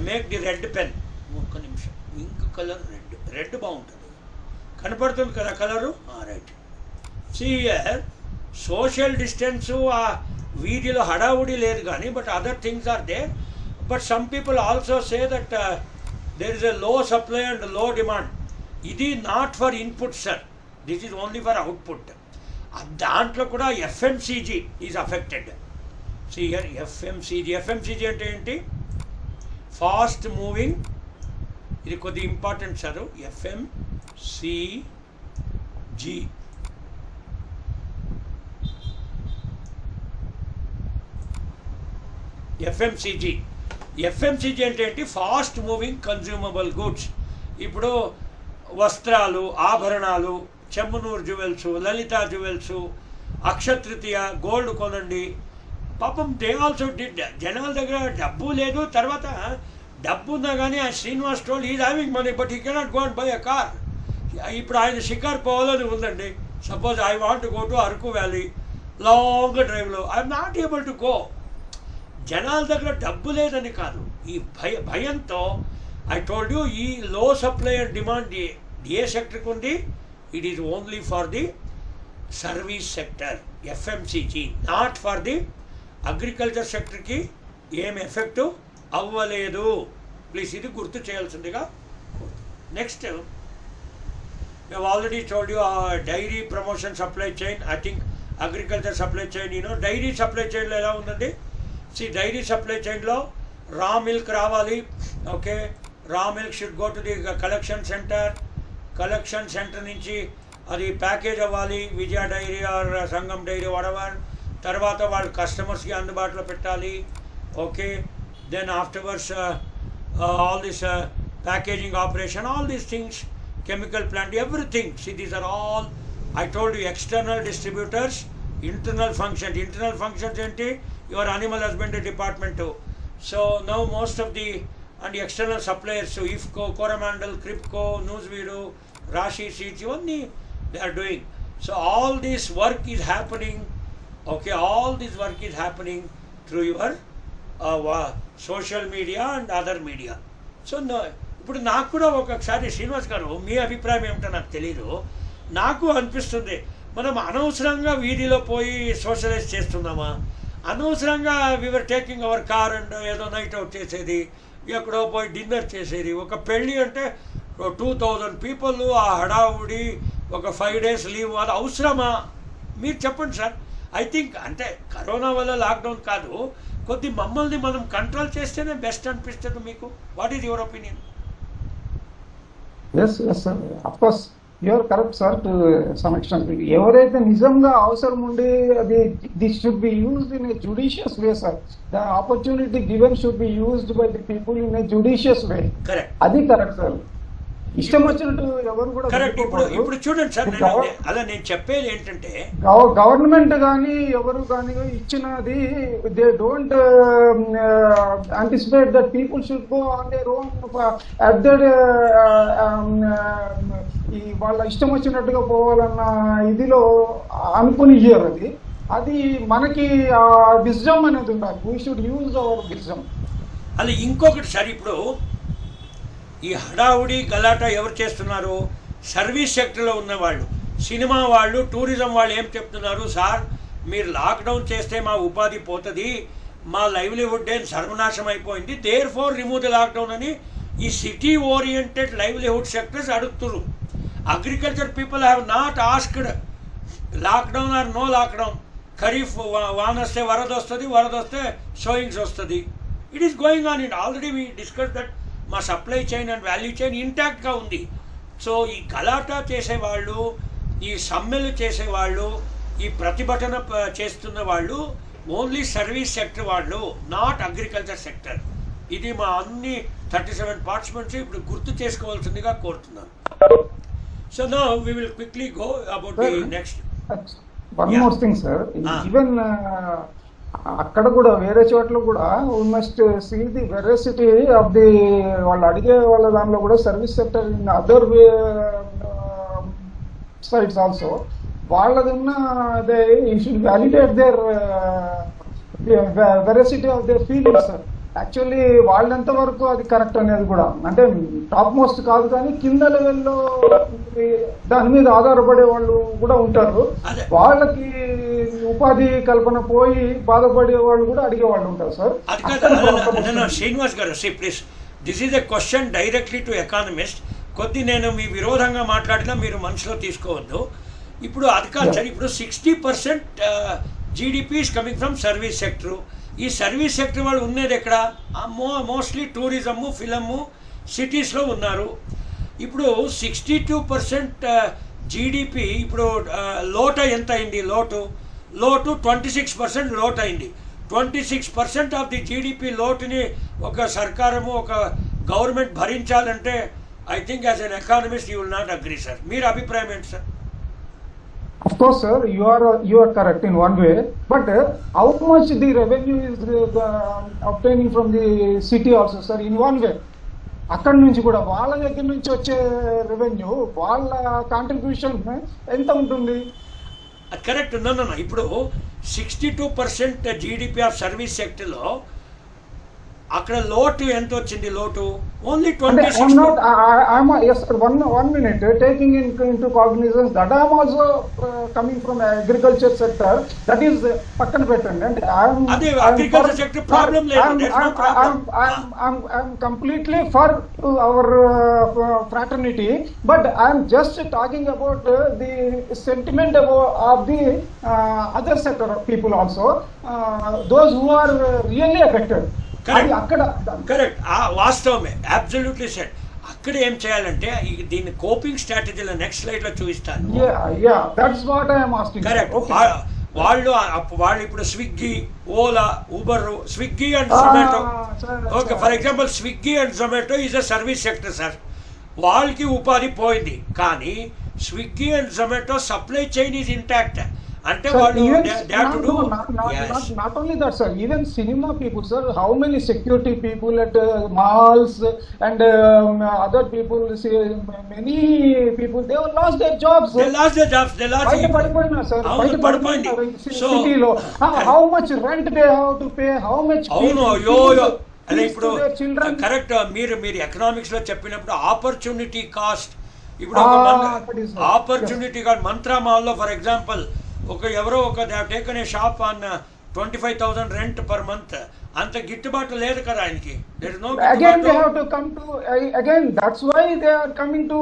make the red pen, oka nimisham, ink color red బాగుంటుంది, కనపడుతుంది కదా colour. Right, see here social distance, ఆ వీధిలో హడావుడి లేదు కానీ, but other things are there. But some people also say that there is a low supply and low demand. ఇది not for input sir, this is only for output. దాంట్లో కూడా FMCG is affected. See here FMCG అంటే ఏంటి? Fast moving, ఇది కొద్ది important sir. FMCG అంటే ఏంటి? Fast moving consumable goods. ఇప్పుడు వస్త్రాలు, ఆభరణాలు, చెమ్మనూరు జ్యువెల్స్, లలిత జ్యువెల్స్, అక్షతృతీయ, గోల్డ్ కొనండి. పాపం దే ఆల్సో డిడ్. జనాల దగ్గర డబ్బు లేదు, తర్వాత డబ్బు ఉన్నా కానీ ఆ శ్రీనివాస్ టోల్ is having money but he cannot go and buy a car. ఇప్పుడు ఆయన షికార్ పోవాలని ఉందండి. Suppose I want to go to Araku valley, long డ్రైవ్లో, I'm not able to go. జనాల దగ్గర డబ్బు లేదని కాదు, ఈ భయంతో. ఐ టోల్డ్ యూ, ఈ లో సప్లై అండ్ డిమాండ్ ఏ సెక్టర్కి ఉంది? It is only for the service sector, FMCG, not for the agriculture సెక్టర్కి ఏం ఎఫెక్టు అవ్వలేదు. ప్లీజ్ ఇది గుర్తు చేయాల్సిందిగా. Next, we have already told you dairy promotion supply chain. I think agriculture supply chain, dairy supply chain lo ela undandi. See, dairy supply chain lo raw milk రావాలి, okay, raw milk should go to the collection center నుంచి అది package అవ్వాలి, Vijaya dairy or Sangam dairy whatever. తర్వాత వాళ్ళు కస్టమర్స్కి అందుబాటులో పెట్టాలి, okay, then afterwards all this packaging operation, all these things, chemical plant, everything. See, these are all, I told you, external distributors, internal functions enti your animal husbandry department too. So now most of the and the external suppliers, so IFCO, Coromandel, Cripco, Newsweedu, Rashi Seeds, only they are doing. So all this work is happening, okay, all this work is happening through your social media and other media. So no, ఇప్పుడు నాకు కూడా ఒకసారి శ్రీనివాస్ గారు మీ అభిప్రాయం ఏమిటో నాకు తెలియదు, నాకు అనిపిస్తుంది మనం అనవసరంగా వీధిలో పోయి సోషలైజ్ చేస్తున్నామా, అనవసరంగా we're taking our car and ఏదో నైట్ అవుట్ చేసేది, ఎక్కడో పోయి డిన్నర్ చేసేది. ఒక పెళ్ళి అంటే 2000 పీపుల్, ఆ హడావుడి, ఒక 5 days లీవ్, అది అవసరమా? మీరు చెప్పండి సార్. ఐ థింక్ అంటే కరోనా వల్ల లాక్డౌన్ కాదు, కొద్ది మమ్మల్ని మనం కంట్రోల్ చేస్తేనే బెస్ట్ అనిపిస్తుంది మీకు. What is your opinion? Yes sir, of course you are correct sir to some extent. ఎవరైతే నిజంగా అవసరం ఉండి అది this should be used in a judicious way sir. The opportunity given should be used by the people in a judicious way. Correct, అది correct sir. ఇష్టం వచ్చినట్టు ఎవరు కూడా కరెక్ట్. ఇప్పుడు చూడండి సార్, అలా నేను చెప్పేది ఏంటంటే గవర్నమెంట్ కానీ ఎవరు కానీ ఇచ్చినది they don't anticipate that people should go on their own at that ఈ వాళ్ళ ఇష్టం వచ్చినట్టుగా పోవాలన్న ఇదిలో అనుకుని ఇయ్యారు. అది మనకి విజ్డమ్ అనేది ఉండాలి. We should use our wisdom. అది ఇంకొకటి సార్, ఇప్పుడు ఈ హడావుడి గలాట ఎవరు చేస్తున్నారు? సర్వీస్ సెక్టర్లో ఉన్నవాళ్ళు, సినిమా వాళ్ళు, టూరిజం వాళ్ళు ఏం చెప్తున్నారు? సార్ మీరు లాక్డౌన్ చేస్తే మా ఉపాధి పోతుంది, మా లైవ్లీహుడ్ ఏం సర్వనాశం అయిపోయింది, therefore remove the lockdown అని ఈ సిటీ ఓరియంటెడ్ లైవ్లీహుడ్ సెక్టర్స్ అడుగుతున్నారు. Agriculture people have not asked lockdown or no lockdown. Kharif వాన వస్తే వరద వస్తుంది, వరద వస్తే సోయింగ్స్ వస్తుంది. It is going on. It already we discuss that మా supply chain and value chain ఇంటాక్ట్గా ఉంది. సో ఈ గలాటా చేసేవాళ్ళు, ఈ సమ్మెలు చేసేవాళ్ళు, ఈ ప్రతిభటన చేస్తున్న వాళ్ళు ఓన్లీ సర్వీస్ సెక్టర్ వాళ్ళు, నాట్ అగ్రికల్చర్ సెక్టర్. ఇది మా అన్ని 37 పార్టిసిపెంట్స్ ఇప్పుడు గుర్తు చేసుకోవాల్సిందిగా కోరుతున్నాను. So now we will quickly go about the next. One more thing sir, even అక్కడ కూడా వేరే చోట్ల కూడా we must see the veracity of the వాళ్ళు అడిగే వాళ్ళ దానిలో కూడా service sector in other sides also వాళ్ళది ఉన్న they you should validate their veracity of their feelings sir. Actually వాళ్ళెంత వరకు అది కరెక్ట్ అనేది కూడా, అంటే టాప్ మోస్ట్ కాదు కానీ కింద లెవెల్లో దాని మీద ఆధారపడే వాళ్ళు కూడా ఉంటారు. వాళ్ళకి ఉపాధి కల్పన పోయి బాధపడే వాళ్ళు కూడా అడిగే వాళ్ళు ఉంటారు సార్. శ్రీనివాస్ గారు, please, this is a question directly to economist. కొద్ది నేను మీ విరోధంగా మాట్లాడినా మీరు మనసులో తీసుకోవద్దు. ఇప్పుడు అది కాదు సార్, ఇప్పుడు 60% GDP is coming from service sector. ఈ సర్వీస్ సెక్టర్ వాళ్ళు ఉన్నది ఎక్కడ? మోస్ట్లీ టూరిజము, ఫిలము, సిటీస్లో ఉన్నారు. ఇప్పుడు 62% జీడిపి ఇప్పుడు లోటు ఎంత అయింది? లోటు 26% లోటు అయింది. 26% ఆఫ్ ది జీడిపి లోటుని ఒక సర్కారము, ఒక గవర్నమెంట్ భరించాలంటే I think as an economist you will not agree sir. మీరు అభిప్రాయం ఏంటి sir? Of course, sir, you are correct in one way, but how much the revenue is obtaining from the city also, sir, in one way. అక్కడి నుంచి కూడా వాళ్ళ దగ్గర నుంచి వచ్చే రెవెన్యూ, వాళ్ళ కాంట్రిబ్యూషన్ ఎంత ఉంటుంది? కరెక్ట్. ఇప్పుడు 62% జీడిపి ఆఫ్ సర్వీస్ సెక్టర్లో అక్కడ లోటు ఎంత వచ్చింది? లోటు only 26%. Yes, one minute. Taking into cognizance that I am also coming from agriculture sector. That is పక్కన పెట్టండి. అంటే అదే అగ్రికల్చర్ సెక్టర్ ప్రాబ్లం లేదు. I'm completely for our fraternity, but I am just talking about the sentiment of the other sector of people also, those who are really affected. Correct, వాస్తవమే, absolutely set. అక్కడ ఏం చేయాలంటే దీన్ని coping స్ట్రాటజీలో next slide లో చూపిస్తాను. That's what I am asking. Correct. వాళ్ళు ఇప్పుడు Swiggy, Ola, Uber, Swiggy and Zomato. Okay, for example Swiggy and Zomato is a service sector sir. వాళ్ళకి ఉపాధి పోయింది, కానీ Swiggy and Zomato supply chain is intact. అంటే వాళ్ళు not only that, sir, even cinema people, sir, how many security people at malls and other people, many people, they have lost their jobs. They lost their jobs. పడిపోయినా, sir, పడిపోయినా సిటీలో. How much rent they have to pay, how much అవును. అదే ఇప్పుడు correct. మీరు economics లో చెప్పినప్పుడు opportunity cost, ఇప్పుడు ఆపర్చునిటీ కాస్ట్ మంత్రా మాల్లో ఫర్ ఎగ్జాంపుల్ ఎవరో they have taken a shop on 25,000 rent per month. అంత గిట్టుబాటు లేదు కదా ఆయనకి. There is no again they have to come to again, that's why they are coming to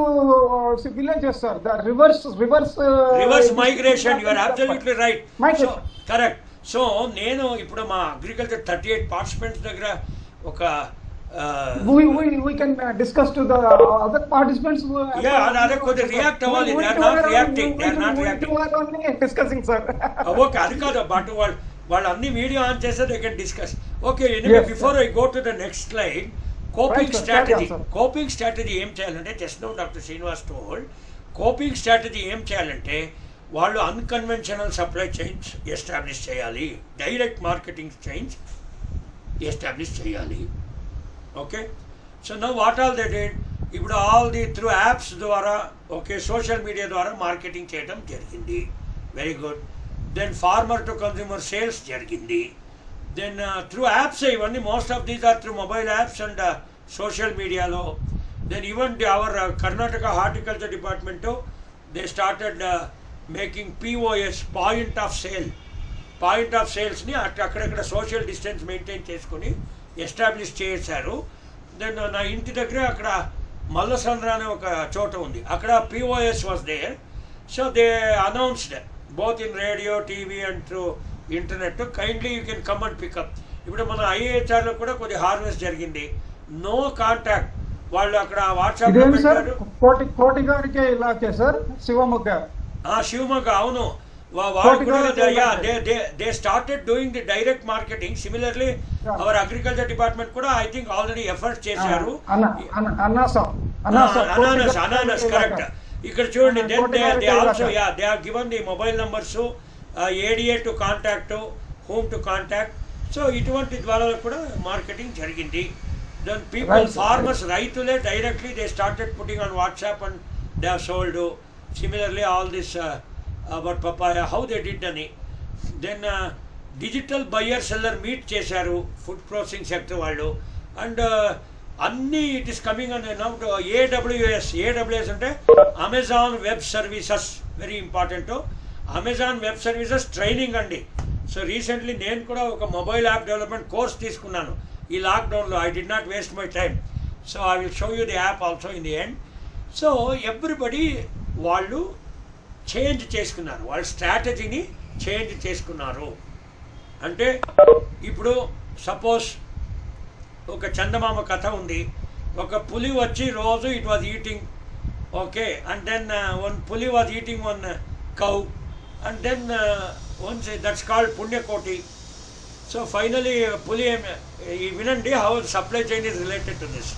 villages, sir. The reverse migration. You are absolutely right. So correct. So నేను ఇప్పుడు మా agriculture 38 participants దగ్గర ఒక we can discuss to the other participants. అదే కొద్దిగా react అవ్వాలి. They are not reacting. only discussing, sir. Okay, అది కాదు. బట్ వాళ్ళు అన్ని వీడియో ఆన్ చేస్తే they can discuss. Okay, anyway before I go to the next slide, coping strategy ఏం చేయాలంటే, just now doctor Srinivas told, coping strategy ఏం చేయాలంటే వాళ్ళు అన్కన్వెన్షనల్ సప్లై చైన్స్ ఎస్టాబ్లిష్ చేయాలి, డైరెక్ట్ మార్కెటింగ్ చైన్స్ ఎస్టాబ్లిష్ చేయాలి. Okay, so now what all they did, ఇప్పుడు through apps ద్వారా, okay, social media ద్వారా మార్కెటింగ్ చేయడం జరిగింది. Very good. Then farmer to consumer sales జరిగింది. దెన్ త్రూ యాప్స్, ఇవన్నీ most of these are through mobile apps and social మీడియాలో. Then even our Karnataka horticulture department they started making POS, point of సేల్స్ని అక్కడక్కడ social distance maintain చేసుకొని establish చేశారు. Then నా ఇంటి దగ్గర అక్కడ మల్లసంద్ర అనే ఒక చోట ఉంది, అక్కడ POS was there. So they announced both in radio, TV and through internet, kindly you can come and pick up. ఇప్పుడు మన IHRలో కూడా కొద్ది హార్వెస్ట్ జరిగింది. No contact. వాళ్ళు అక్కడ వాట్సాప్ కోటి గారికి ఇలాకే సార్, శివమొగ్గ. అవును, they started doing the direct marketing. Similarly, our agriculture department kuda I think already efforts chesaru. Ananas, correct. Ikkada chudandi, then they also they have given the mobile numbers, ADA to contact, whom to contact. So ఇటువంటి ద్వారా కూడా marketing జరిగింది. Then people, farmers, రైతులే directly they started putting on WhatsApp and they have sold. Similarly, all this about papaya, how they did అని. Then digital buyer seller meet చేశారు food processing sector వాళ్ళు. And అన్నీ it is coming and now AWS అంటే Amazon Web Services, very important. Amazon Web Services training అండి. So recently నేను కూడా ఒక mobile app development course తీసుకున్నాను ఈ లాక్డౌన్లో. I did not waste my time. So I will show you the app also in the end. So everybody వాళ్ళు change చేసుకున్నారు, వాళ్ళ స్ట్రాటజీని చేంజ్ చేసుకున్నారు. అంటే ఇప్పుడు సపోజ్ ఒక చందమామ కథ ఉంది. ఒక పులి వచ్చి రోజు it was eating, okay, and then one పులి was eating one cow, and then once that's called Punyakoti. So finally పులి వినండి how supply chain is related to this.